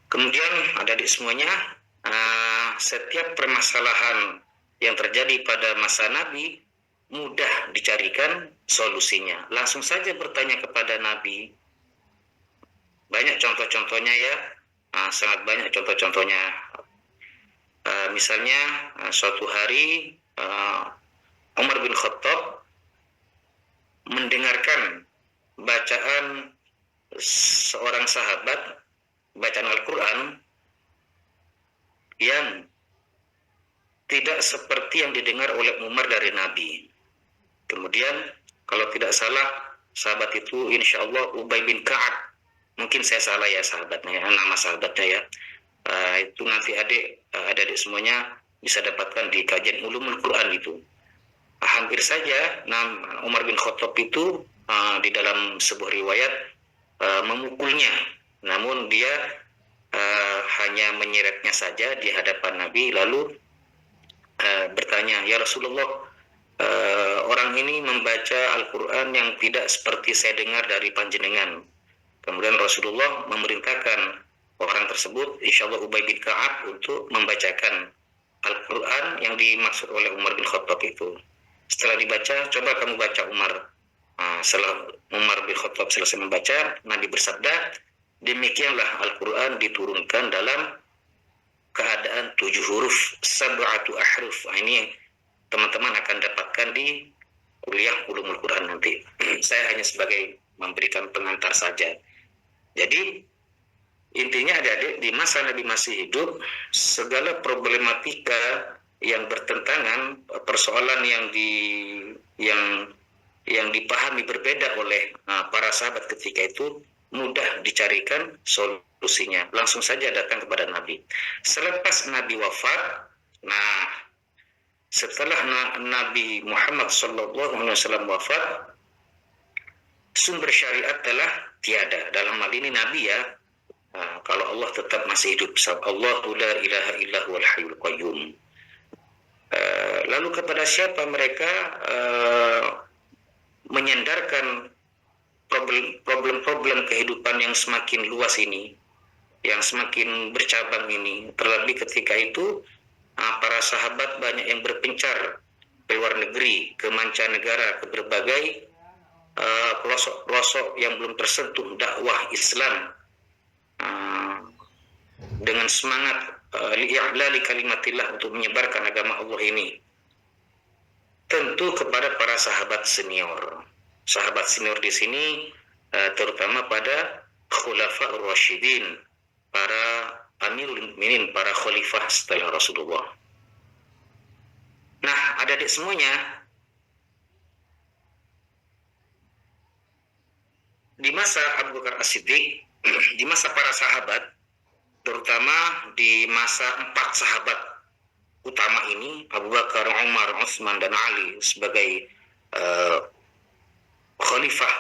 Kemudian adik-adik semuanya, setiap permasalahan yang terjadi pada masa Nabi mudah dicarikan solusinya. Langsung saja bertanya kepada Nabi. Banyak contoh-contohnya ya, sangat banyak contoh-contohnya. Misalnya suatu hari Umar bin Khattab mendengarkan bacaan seorang sahabat, bacaan Al-Quran yang tidak seperti yang didengar oleh Umar dari Nabi. Kemudian kalau tidak salah sahabat itu insya Allah Ubay bin Ka'ab. Mungkin saya salah ya sahabatnya, nama sahabatnya ya. Itu nanti adik semuanya bisa dapatkan di kajian Ulumul Quran itu. Hampir saja Umar bin Khattab itu di dalam sebuah riwayat memukulnya. Namun dia hanya menyeretnya saja di hadapan Nabi, lalu bertanya, "Ya Rasulullah, orang ini membaca Al-Quran yang tidak seperti saya dengar dari panjenengan." Kemudian Rasulullah memerintahkan orang tersebut, insya Allah Ubay bin Ka'ab, untuk membacakan Al-Quran yang dimaksud oleh Umar bin Khattab itu. Setelah dibaca, coba kamu baca Umar. Setelah Umar bin Khattab selesai membaca, Nabi bersabda, demikianlah Al-Quran diturunkan dalam keadaan 7 huruf, sab'atu ahruf. Ini teman-teman akan dapatkan di kuliah Ulumul Quran nanti. Saya hanya sebagai memberikan pengantar saja. Jadi intinya adik-adik, di masa Nabi masih hidup, segala problematika yang bertentangan, persoalan yang dipahami berbeda oleh para sahabat ketika itu mudah dicarikan solusinya. Langsung saja datang kepada Nabi. Selepas Nabi wafat, setelah Nabi Muhammad SAW wafat, sumber syariat telah tiada. Dalam hal ini Nabi ya, kalau Allah tetap masih hidup. Allahu la ilaha illa huwal hayyul qayyum. Lalu kepada siapa mereka menyandarkan problem-problem kehidupan yang semakin luas ini, yang semakin bercabang ini? Terlebih ketika itu para sahabat banyak yang berpencar ke luar negeri, ke mancanegara, ke berbagai pelosok-pelosok yang belum tersentuh dakwah Islam, dengan semangat li'a'lali kalimatillah, untuk menyebarkan agama Allah ini. Tentu kepada para sahabat senior. Sahabat senior di sini terutama pada khulafa'ur rasyidin, para amirul mukminin, para khalifah setelah Rasulullah. Nah, adik-adik semuanya, di masa Abu Bakar As-Siddiq, di masa para sahabat, terutama di masa 4 sahabat utama ini, Abu Bakar, Umar, Utsman, dan Ali sebagai khalifah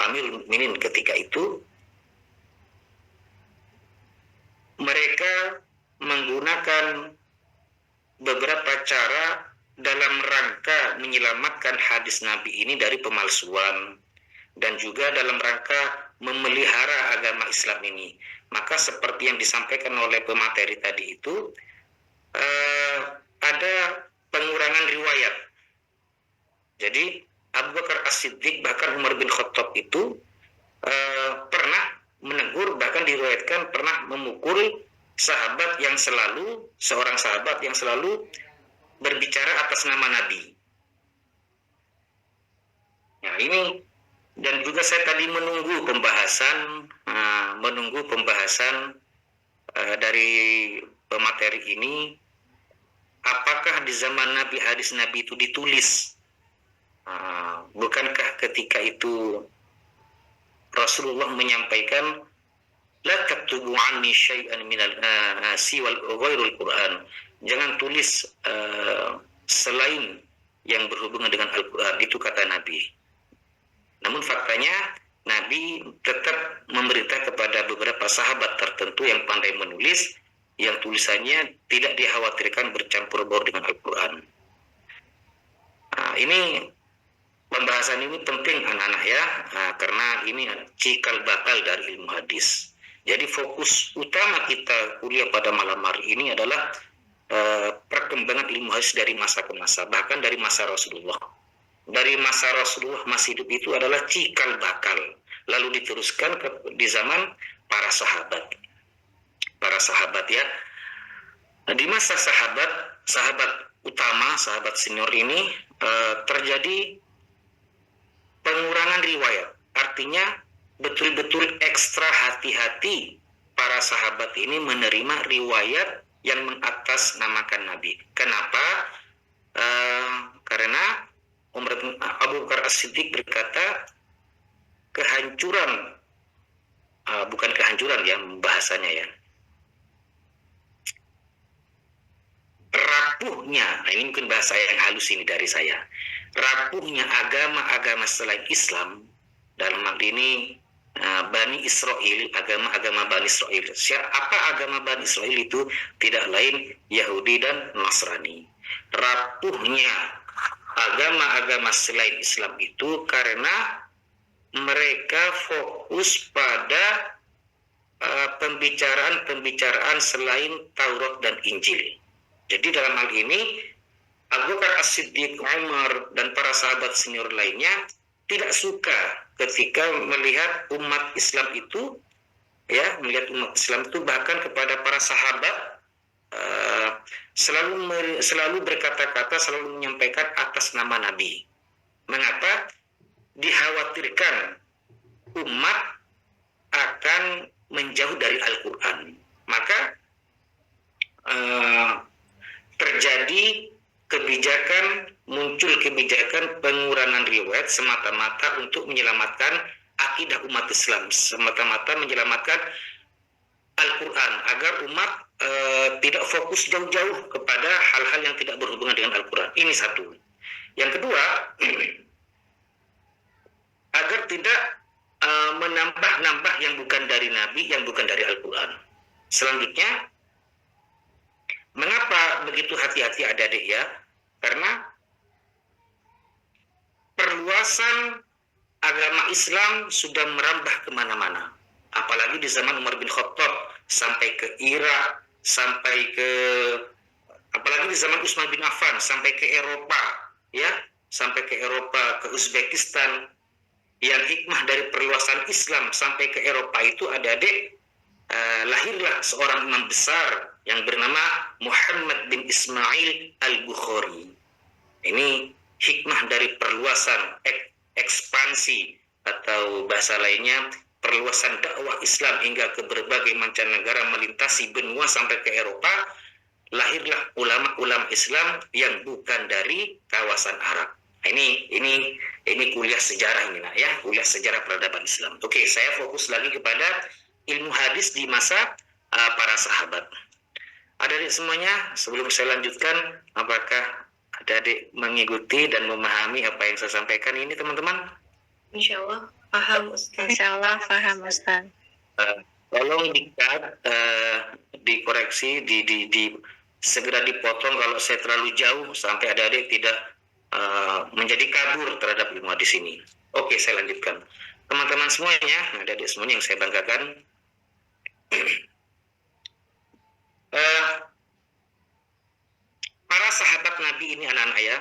Amirul Mukminin ketika itu, mereka menggunakan beberapa cara dalam rangka menyelamatkan hadis Nabi ini dari pemalsuan, dan juga dalam rangka memelihara agama Islam ini. Maka seperti yang disampaikan oleh pemateri tadi itu, ada pengurangan riwayat. Jadi Abu Bakar As-Siddiq, bahkan Umar bin Khattab itu pernah menegur, bahkan diriwayatkan pernah memukul seorang sahabat yang selalu berbicara atas nama Nabi. Nah ini, dan juga saya tadi menunggu pembahasan dari pemateri ini, apakah di zaman Nabi hadis Nabi itu ditulis? Bukankah ketika itu Rasulullah menyampaikan la taktubu anni syai'an minal siwal ghairul Quran. Jangan tulis selain yang berhubungan dengan Al-Quran, itu kata Nabi. Namun faktanya Nabi tetap memerintah kepada beberapa sahabat tertentu yang pandai menulis, yang tulisannya tidak dikhawatirkan bercampur baur dengan Al-Quran. Nah, ini pembahasan ini penting anak-anak ya, karena ini cikal bakal dari ilmu hadis. Jadi fokus utama kita kuliah pada malam hari ini adalah perkembangan ilmu hadis dari masa ke masa, bahkan dari masa Rasulullah. Dari masa Rasulullah masih hidup itu adalah cikal bakal, lalu diteruskan di zaman para sahabat. Para sahabat ya. Di masa sahabat utama, sahabat senior ini terjadi pengurangan riwayat. Artinya betul-betul ekstra hati-hati para sahabat ini menerima riwayat yang mengatasnamakan Nabi. Kenapa? Karena Abu Bakar As-Siddiq berkata, kehancuran, bukan kehancuran ya bahasanya ya, rapuhnya, ini mungkin bahasa yang halus ini dari saya, rapuhnya agama-agama selain Islam, dalam hal ini Bani Israel, agama-agama Bani Israel. Apa agama Bani Israel itu? Tidak lain Yahudi dan Nasrani. Rapuhnya agama-agama selain Islam itu karena mereka fokus pada pembicaraan selain Taurat dan Injil. Jadi dalam hal ini Abu Bakar As-Siddiq, Umar, dan para sahabat senior lainnya tidak suka ketika melihat umat Islam itu, ya, melihat umat Islam itu bahkan kepada para sahabat selalu berkata-kata, selalu menyampaikan atas nama Nabi. Mengapa? Dikhawatirkan umat akan menjauh dari Al-Quran. Maka terjadi muncul kebijakan pengurangan riwayat semata-mata untuk menyelamatkan akidah umat Islam, semata-mata menyelamatkan Al-Quran, agar umat tidak fokus jauh-jauh kepada hal-hal yang tidak berhubungan dengan Al-Quran. Ini satu. Yang kedua, agar tidak menambah-nambah yang bukan dari Nabi, yang bukan dari Al-Quran. Selanjutnya, mengapa begitu hati-hati adik-adik ya? Karena perluasan agama Islam sudah merambah kemana-mana. Apalagi di zaman Umar bin Khattab, sampai ke Irak, apalagi di zaman Utsman bin Affan, sampai ke Eropa, ya, sampai ke Eropa, ke Uzbekistan. Yang hikmah dari perluasan Islam sampai ke Eropa itu adik-adik, lahirlah seorang imam besar yang bernama Muhammad bin Ismail Al-Bukhari. Ini hikmah dari perluasan ekspansi, atau bahasa lainnya perluasan dakwah Islam hingga ke berbagai mancanegara, melintasi benua sampai ke Eropa. Lahirlah ulama-ulama Islam yang bukan dari kawasan Arab. Ini kuliah sejarah ini ya, kuliah sejarah peradaban Islam. Oke, saya fokus lagi kepada ilmu hadis di masa para sahabat. Adik-adik semuanya, sebelum saya lanjutkan, apakah adik-adik mengikuti dan memahami apa yang saya sampaikan ini, teman-teman? Insya Allah paham Ustaz. Insya Allah paham Ustaz. Tolong dikat, dikoreksi, segera dipotong kalau saya terlalu jauh sampai adik-adik tidak menjadi kabur terhadap ilmu hadis ini. Oke, saya lanjutkan. Teman-teman semuanya, adik-adik semuanya yang saya banggakan, para sahabat Nabi ini anak-anak ya,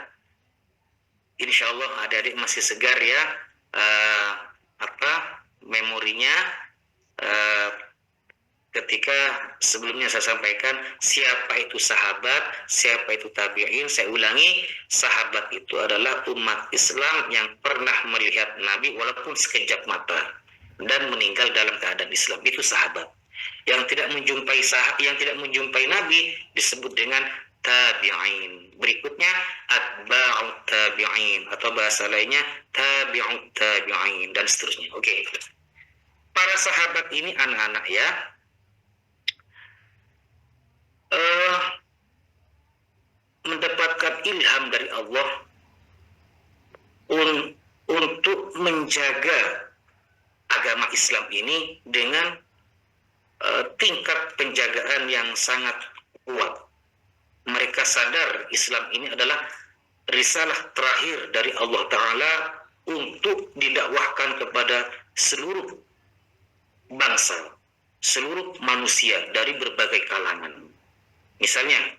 insya Allah adik-adik masih segar ya, memorinya, ketika sebelumnya saya sampaikan siapa itu sahabat, siapa itu tabi'in. Saya ulangi, sahabat itu adalah umat Islam yang pernah melihat Nabi walaupun sekejap mata dan meninggal dalam keadaan Islam. Itu sahabat. Yang tidak menjumpai Nabi disebut dengan tabi'in. Berikutnya atba'ut tabi'in, atau bahasa lainnya tabi'ut tabi'in, dan seterusnya. Oke. para sahabat ini anak-anak ya, mendapatkan ilham dari Allah untuk menjaga agama Islam ini dengan tingkat penjagaan yang sangat kuat. Mereka sadar Islam ini adalah risalah terakhir dari Allah Ta'ala untuk didakwahkan kepada seluruh bangsa, seluruh manusia dari berbagai kalangan. Misalnya,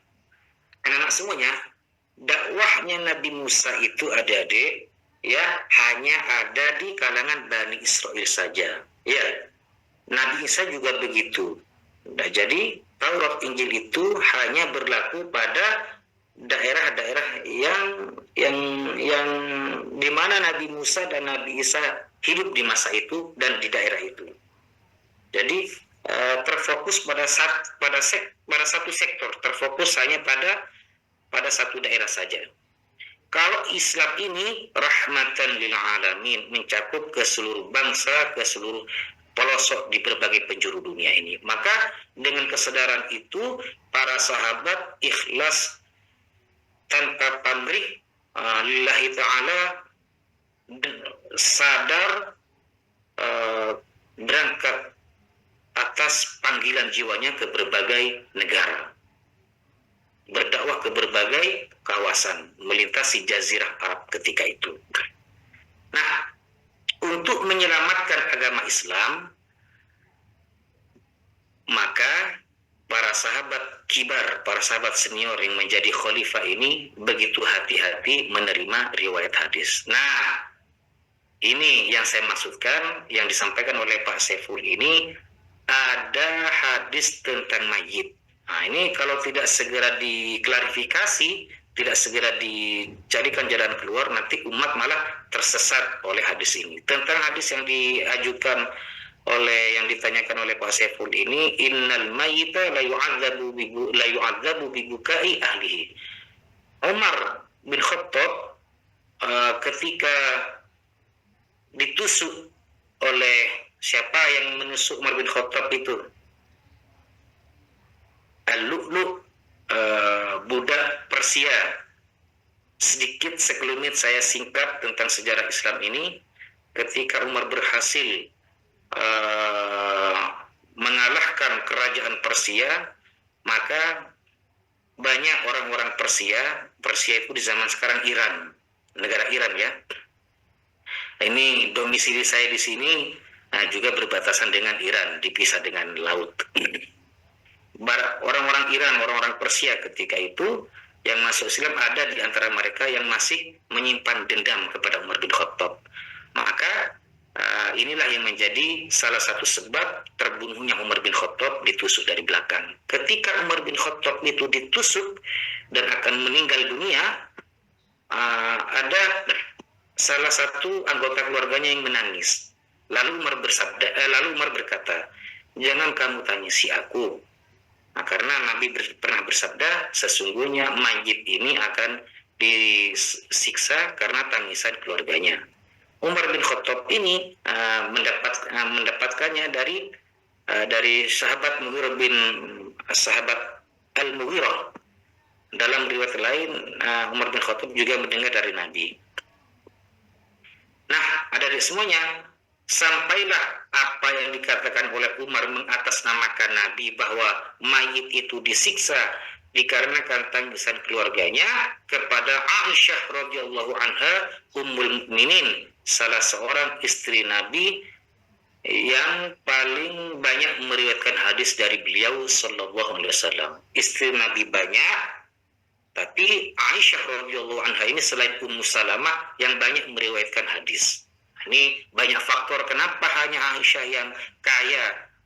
anak-anak semuanya, dakwahnya Nabi Musa itu adik-adik, ya, hanya ada di kalangan Bani Israel saja. Ya, Nabi Isa juga begitu. Nah, jadi Taurat Injil itu hanya berlaku pada daerah-daerah yang di mana Nabi Musa dan Nabi Isa hidup di masa itu dan di daerah itu. Jadi terfokus pada satu sektor, terfokus hanya pada satu daerah saja. Kalau Islam ini rahmatan lil alamin, mencakup ke seluruh bangsa, ke seluruh pelosok di berbagai penjuru dunia ini. Maka dengan kesadaran itu para sahabat ikhlas tanpa pamrih lillahi ta'ala, sadar berangkat atas panggilan jiwanya ke berbagai negara, berdakwah ke berbagai kawasan, melintasi jazirah Arab ketika itu. Nah, untuk menyelamatkan agama Islam, maka para sahabat kibar, para sahabat senior yang menjadi khalifah ini begitu hati-hati menerima riwayat hadis. Nah, ini yang saya maksudkan, yang disampaikan oleh Pak Saiful ini, ada hadis tentang mayit. Nah, ini kalau tidak segera diklarifikasi, tidak segera dicarikan jalan keluar, nanti umat malah tersesat oleh hadis ini. Tentang hadis yang ditanyakan oleh Pak Saiful ini, innal mayyita la yu'adzabu bi bukai ahlihi. Umar bin Khattab ketika ditusuk oleh siapa yang menusuk Umar bin Khattab itu? Al-Lu'lu', budak Persia. Sedikit sekelumit saya singkat tentang sejarah Islam ini. Ketika Umar berhasil mengalahkan kerajaan Persia, maka banyak orang-orang Persia itu di zaman sekarang Iran, negara Iran ya. Ini domisili saya di sini, juga berbatasan dengan Iran, dipisah dengan laut. Orang-orang Iran, orang-orang Persia ketika itu yang masuk Islam, ada di antara mereka yang masih menyimpan dendam kepada Umar bin Khattab. Maka inilah yang menjadi salah satu sebab terbunuhnya Umar bin Khattab, ditusuk dari belakang. Ketika Umar bin Khattab itu ditusuk dan akan meninggal dunia, ada salah satu anggota keluarganya yang menangis. Lalu Umar berkata, jangan kamu tangisi aku. Nah, karena Nabi pernah bersabda, sesungguhnya mayit ini akan disiksa karena tangisan keluarganya. Umar bin Khattab ini mendapatkannya dari sahabat Al-Mughirah. Dalam riwayat lain, Umar bin Khattab juga mendengar dari Nabi. Nah, adik-adik semuanya, sampailah apa yang dikatakan oleh Umar mengatasnamakan Nabi bahwa mayit itu disiksa dikarenakan tangisan keluarganya kepada Aisyah radhiyallahu anha, Ummul Mukminin, salah seorang istri Nabi yang paling banyak meriwayatkan hadis dari beliau sallallahu alaihi wasallam. Istri Nabi banyak, tapi Aisyah radhiyallahu anha ini selain Ummu Salamah yang banyak meriwayatkan hadis. Ini banyak faktor kenapa hanya Aisyah yang kaya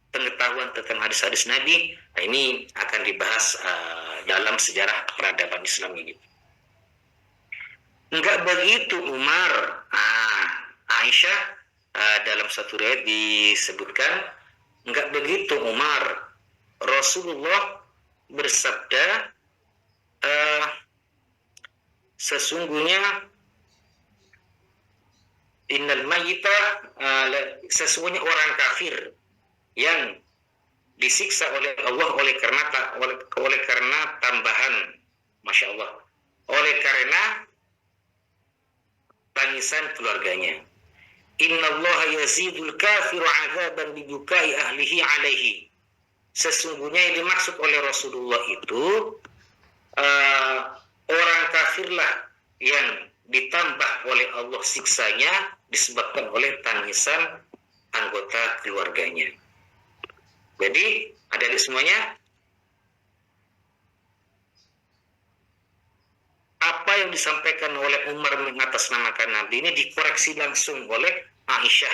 pengetahuan tentang hadis-hadis Nabi. Nah, ini akan dibahas dalam sejarah peradaban Islam ini. Enggak begitu Umar. Aisyah dalam satu riwayat disebutkan, enggak begitu Umar. Rasulullah bersabda, sesungguhnya innal mayyita, sesungguhnya orang kafir yang disiksa oleh Allah oleh karena tambahan, masya Allah, oleh karena tangisan keluarganya. Innallaha yazidul kafiru azaban bibukai ahlihi alaihi. Sesungguhnya yang dimaksud oleh Rasulullah itu orang kafirlah yang ditambah oleh Allah siksanya disebabkan oleh tangisan anggota keluarganya. Jadi adik-adik semuanya, apa yang disampaikan oleh Umar mengatasnamakan Nabi ini dikoreksi langsung oleh Aisyah,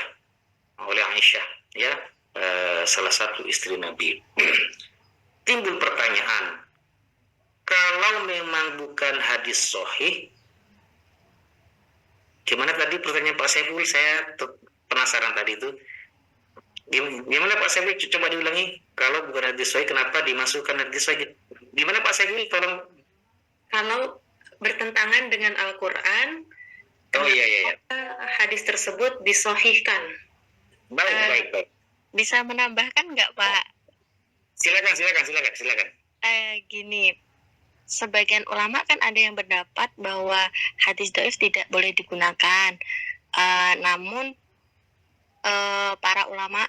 ya, salah satu istri Nabi. Timbul pertanyaan, kalau memang bukan hadis sahih, gimana tadi pertanyaan Pak Saiful? Saya penasaran tadi itu. Gimana Pak Saiful? Coba diulangi. Kalau bukan hadis sahih, kenapa dimasukkan hadis sahih? Gimana Pak Saiful? Tolong. Kalau bertentangan dengan Al-Quran, Oh iya. hadis tersebut disahihkan. Baik. Bisa menambahkan nggak Pak? Silakan. Gini, sebagian ulama kan ada yang berpendapat bahwa hadis dhaif tidak boleh digunakan. Namun para ulama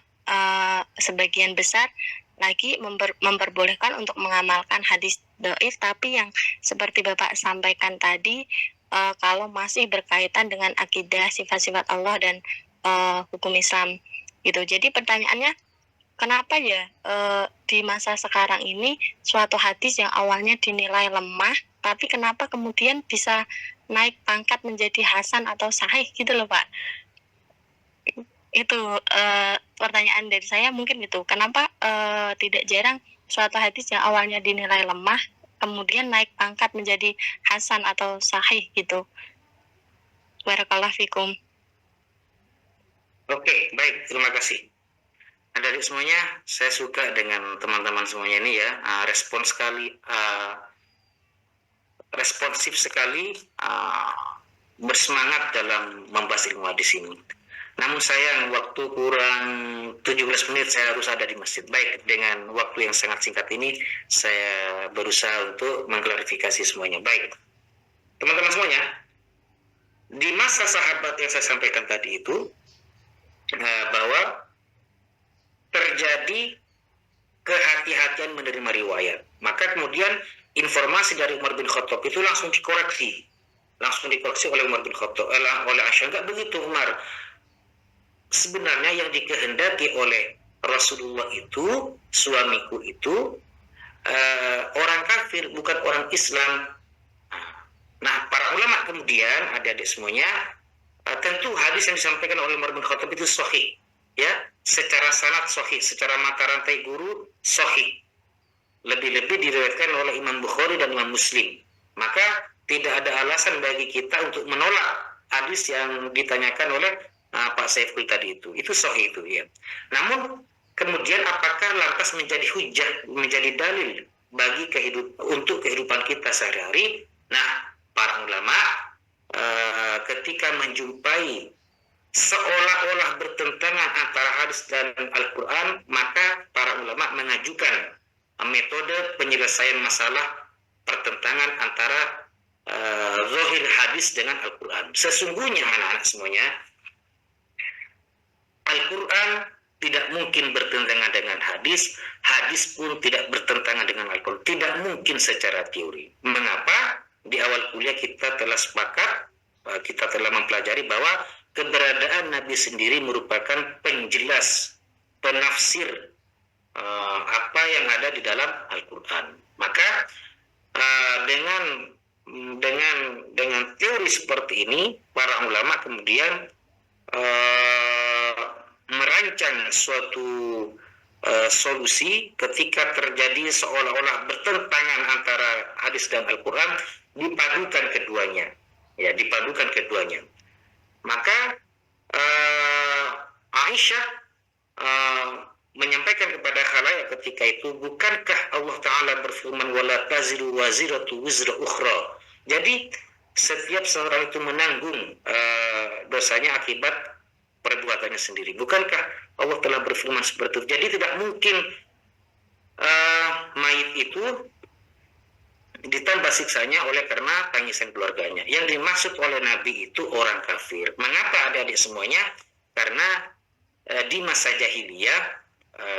sebagian besar lagi memperbolehkan untuk mengamalkan hadis dhaif, tapi yang seperti Bapak sampaikan tadi, kalau masih berkaitan dengan akidah, sifat-sifat Allah dan hukum Islam gitu. Jadi pertanyaannya, kenapa ya di masa sekarang ini suatu hadis yang awalnya dinilai lemah, tapi kenapa kemudian bisa naik pangkat menjadi hasan atau sahih gitu loh Pak? Itu pertanyaan dari saya mungkin itu. Kenapa tidak jarang suatu hadis yang awalnya dinilai lemah kemudian naik pangkat menjadi hasan atau sahih gitu. Barakallahu fikum. Oke, baik, terima kasih. Adik semuanya, saya suka dengan teman-teman semuanya ini ya, responsif sekali, bersemangat dalam membahas ilmu hadis ini. Namun sayang, waktu kurang 17 menit saya harus ada di masjid. Baik, dengan waktu yang sangat singkat ini, saya berusaha untuk mengklarifikasi semuanya. Baik, teman-teman semuanya, di masa sahabat yang saya sampaikan tadi itu, bahwa terjadi kehati-hatian menerima riwayat. Maka kemudian informasi dari Umar bin Khattab itu langsung dikoreksi oleh Umar bin Khattab, oleh Aisyah. Enggak begitu Umar. Sebenarnya yang dikehendaki oleh Rasulullah itu, suamiku itu orang kafir, bukan orang Islam. Nah, para ulama kemudian, adik-adik semuanya, tentu hadis yang disampaikan oleh Umar bin Khattab itu sahih, ya, secara sanad sahih, secara mata rantai guru sahih. Lebih-lebih diriwayatkan oleh Imam Bukhari dan Imam Muslim. Maka tidak ada alasan bagi kita untuk menolak hadis yang ditanyakan oleh Pak Saiful tadi itu sahih itu ya. Namun kemudian apakah lantas menjadi hujah, menjadi dalil bagi untuk kehidupan kita sehari-hari? Nah, para ulama ketika menjumpai seolah-olah bertentangan antara hadis dan Al-Quran, maka para ulama mengajukan metode penyelesaian masalah pertentangan antara zahir hadis dengan Al-Quran. Sesungguhnya anak-anak semuanya, Al-Quran tidak mungkin bertentangan dengan hadis, hadis pun tidak bertentangan dengan Al-Quran. Tidak mungkin secara teori. Mengapa? Di awal kuliah kita telah sepakat, kita telah mempelajari bahwa keberadaan Nabi sendiri merupakan penjelas, penafsir apa yang ada di dalam Al-Quran. Maka dengan teori seperti ini, para ulama kemudian merancang suatu solusi ketika terjadi seolah-olah bertentangan antara hadis dan Al-Quran, dipadukan keduanya. Maka Aisyah menyampaikan kepada khalayak ketika itu, bukankah Allah Ta'ala berfirman wala taziru waziratu wizra ukhra. Jadi setiap seorang itu menanggung dosanya akibat perbuatannya sendiri. Bukankah Allah telah berfirman seperti itu? Jadi tidak mungkin mayit itu ditambah siksanya oleh karena tangisan keluarganya. Yang dimaksud oleh Nabi itu orang kafir. Mengapa adik-adik semuanya? Karena di masa jahiliyah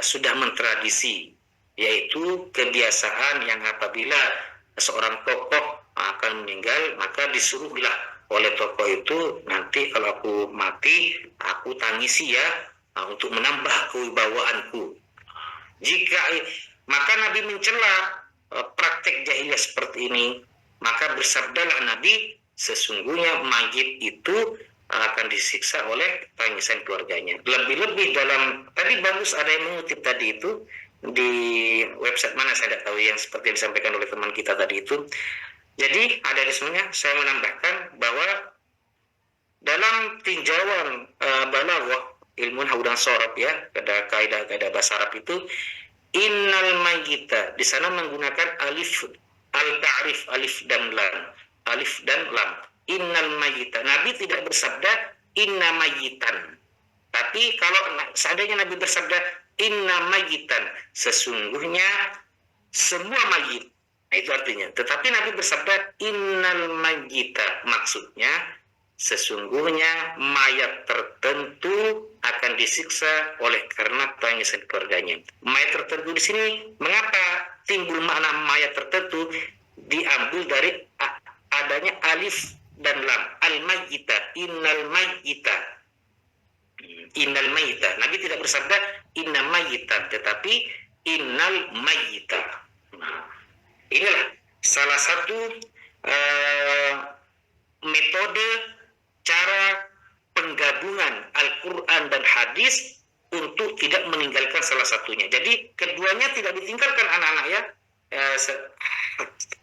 sudah mentradisi, yaitu kebiasaan yang apabila seorang tokoh akan meninggal, maka disuruhlah oleh tokoh itu, nanti kalau aku mati, aku tangisi ya, untuk menambah kewibawaanku. Maka Nabi mencela praktek jahiliyah seperti ini. Maka bersabdalah Nabi, sesungguhnya mayit itu akan disiksa oleh tangisan keluarganya. Lebih-lebih dalam, tadi bagus ada yang mengutip tadi itu di website mana saya tidak tahu, yang seperti yang disampaikan oleh teman kita tadi itu. Jadi ada di semuanya, saya menambahkan bahwa dalam tinjauan balaghah ilmu hau dan sorab ya, pada kaidah bahasa Arab itu, innal mayyita di sana menggunakan alif al-ta'rif, alif dan lam. Innal mayyita. Nabi tidak bersabda inna mayyitan. Tapi kalau seandainya Nabi bersabda inna mayyitan, sesungguhnya semua mayit. Nah, itu artinya. Tetapi Nabi bersabda innal mayyita, maksudnya sesungguhnya mayat tertentu akan disiksa oleh karena tangisan keluarganya. Mayat tertentu di sini, mengapa timbul makna mayat tertentu? Diambil dari adanya alif dan lam. Al-mayyita, innal mayyita. Innal mayyita. Nabi tidak bersabda inna mayyitan, tetapi innal mayyita. Nah, inilah salah satu metode cara penggabungan Al-Quran dan hadis untuk tidak meninggalkan salah satunya. Jadi keduanya tidak ditinggalkan anak-anak ya.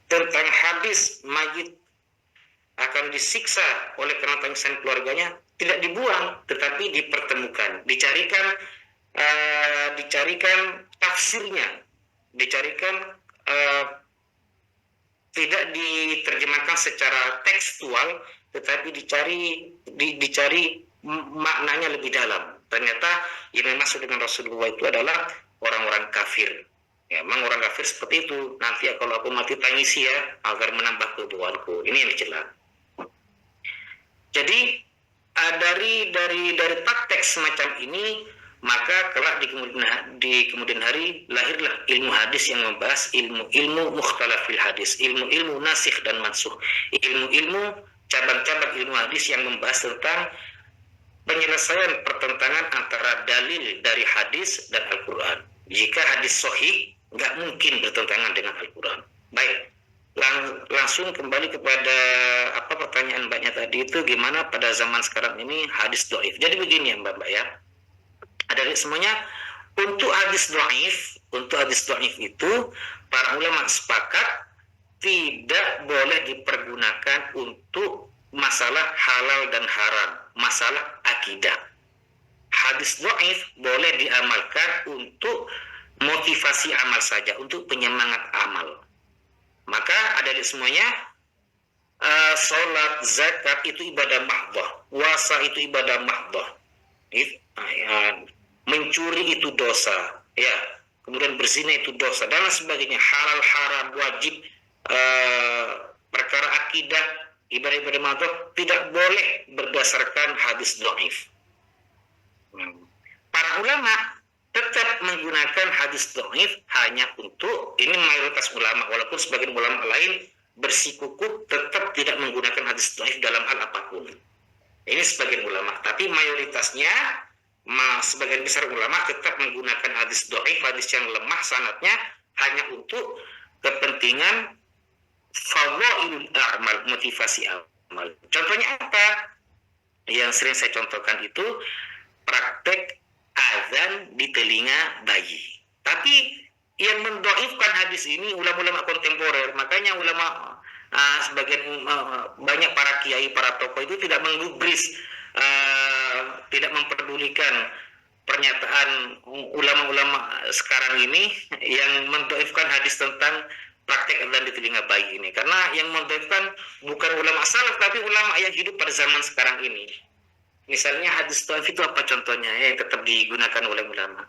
Tentang hadis mayit akan disiksa oleh karena tangisan keluarganya tidak dibuang, tetapi dipertemukan, dicarikan tafsirnya, dicarikan tidak diterjemahkan secara tekstual, tetapi dicari maknanya lebih dalam. Ternyata yang dimaksud dengan Rasulullah itu adalah orang-orang kafir. Ya, memang orang kafir seperti itu. Nanti ya, kalau aku mati tangisi ya, agar menambah kebuanku. Ini yang dicela. Jadi dari praktek semacam ini, maka kelak di kemudian hari lahirlah ilmu hadis yang membahas ilmu mukhtalafil hadis, ilmu nasikh dan mansukh, ilmu cabang-cabang ilmu hadis yang membahas tentang penyelesaian pertentangan antara dalil dari hadis dan Al-Quran. Jika hadis sahih, nggak mungkin bertentangan dengan Al-Quran. Baik, langsung kembali kepada pertanyaan mbaknya tadi itu, gimana pada zaman sekarang ini hadis dhaif. Jadi begini ya mbak ya, ada semuanya, untuk hadis dhaif itu para ulama sepakat tidak boleh dipergunakan untuk masalah halal dan haram, masalah akidah. Hadis dhaif boleh diamalkan untuk motivasi amal saja, untuk penyemangat amal. Maka ada di semuanya, sholat, zakat itu ibadah mahdoh, puasa itu ibadah mahdoh, mencuri itu dosa, ya, kemudian berzina itu dosa, dan sebagainya, halal haram wajib, perkara akidah, ibadah-ibadah mahdoh tidak boleh berdasarkan hadis dhaif. Para ulama tetap menggunakan hadis dhaif hanya untuk, ini mayoritas ulama, walaupun sebagian ulama lain bersikukuh tetap tidak menggunakan hadis dhaif dalam hal apapun. Ini sebagian ulama, tapi mayoritasnya, sebagian besar ulama tetap menggunakan hadis dhaif, hadis yang lemah sanadnya, hanya untuk kepentingan fadhailul a'mal, motivasi amal. Contohnya apa? Yang sering saya contohkan itu praktek azan di telinga bayi. Tapi yang mendoifkan hadis ini ulama-ulama kontemporer. Makanya ulama sebagian banyak para kiai, para tokoh itu tidak menggubris, tidak memperdulikan pernyataan ulama-ulama sekarang ini yang mendoifkan hadis tentang praktek adzan di telinga bayi ini. Karena yang mendoifkan bukan ulama salaf, tapi ulama yang hidup pada zaman sekarang ini. Misalnya hadis doif itu apa contohnya yang tetap digunakan oleh ulama?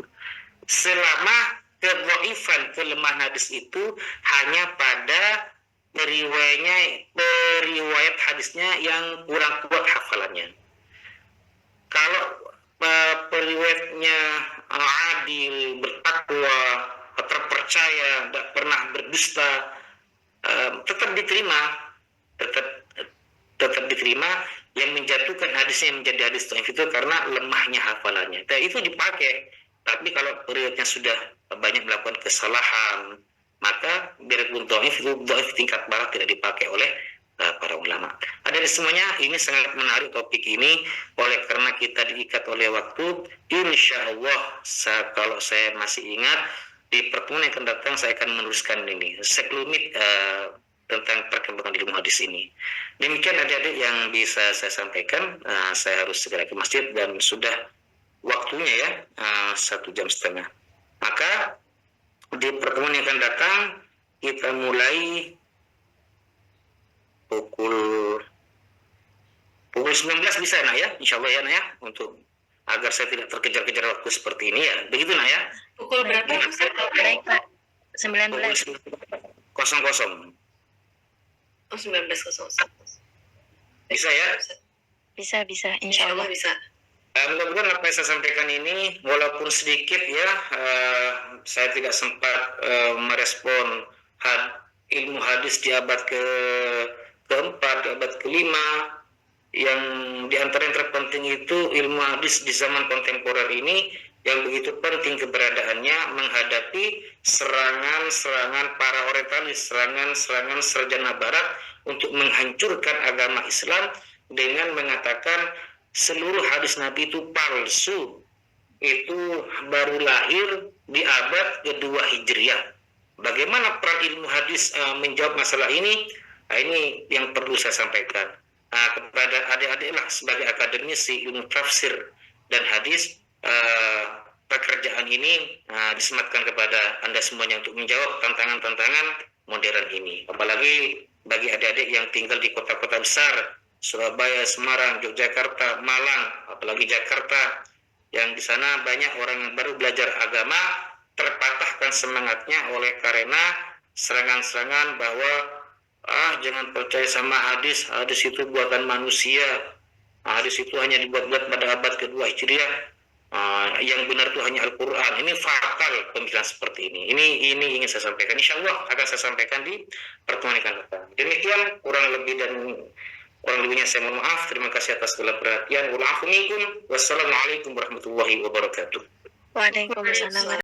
Selama kedhaifan, kelemahan hadis itu hanya pada periwayat hadisnya yang kurang kuat hafalannya. Kalau periwayatnya adil, bertakwa, terpercaya, tidak pernah berdusta, tetap diterima. Yang menjatuhkan hadisnya menjadi hadis dhaif itu karena lemahnya hafalannya. Dan itu dipakai. Tapi kalau periwayatnya sudah banyak melakukan kesalahan, maka biarpun dhaif, itu dhaif tingkat barat tidak dipakai oleh para ulama. Ada semuanya, ini sangat menarik topik ini. Oleh karena kita diikat oleh waktu, insya Allah kalau saya masih ingat, di pertemuan yang akan datang saya akan meneruskan ini sekelumit tentang perkembangan ilmu hadis ini. Demikian adik-adik yang bisa saya sampaikan. Saya harus segera ke masjid dan sudah waktunya ya 1,5 jam. Maka di pertemuan yang akan datang kita mulai pukul 19 bisa nak ya, insya Allah ya nak ya, untuk agar saya tidak terkejar-kejar waktu seperti ini ya. Begitu nak ya. Pukul berapa Ustaz? Baik Pak, 19. 00. Oh, 19.00. Bisa ya? Bisa, insya Insya Allah. Allah bisa. Mudah-mudahan apa yang saya sampaikan ini walaupun sedikit ya, saya tidak sempat merespon ilmu hadis di abad keempat, di abad kelima, yang diantara yang terpenting itu ilmu hadis di zaman kontemporer ini yang begitu penting keberadaannya menghadapi serangan-serangan para orientalis, serangan-serangan sarjana barat untuk menghancurkan agama Islam dengan mengatakan seluruh hadis Nabi itu palsu. Itu baru lahir di abad kedua Hijriah. Bagaimana peran ilmu hadis menjawab masalah ini? Ini yang perlu saya sampaikan kepada adik-adik lah sebagai akademisi ilmu tafsir dan hadis. Pekerjaan ini disematkan kepada Anda semuanya untuk menjawab tantangan-tantangan modern ini. Apalagi bagi adik-adik yang tinggal di kota-kota besar, Surabaya, Semarang, Yogyakarta, Malang, apalagi Jakarta, yang di sana banyak orang yang baru belajar agama, terpatahkan semangatnya oleh karena serangan-serangan bahwa jangan percaya sama hadis itu buatan manusia, hadis itu hanya dibuat-buat pada abad kedua Hijriah. Yang benar itu hanya Al-Quran. Ini fatal pemikiran seperti ini. Ini ingin saya sampaikan. Insya Allah akan saya sampaikan di pertemuan yang akan datang. Demikian kurang lebihnya saya mohon maaf. Terima kasih atas segala perhatian. Wassalamualaikum warahmatullahi wabarakatuh. Waalaikumsalam.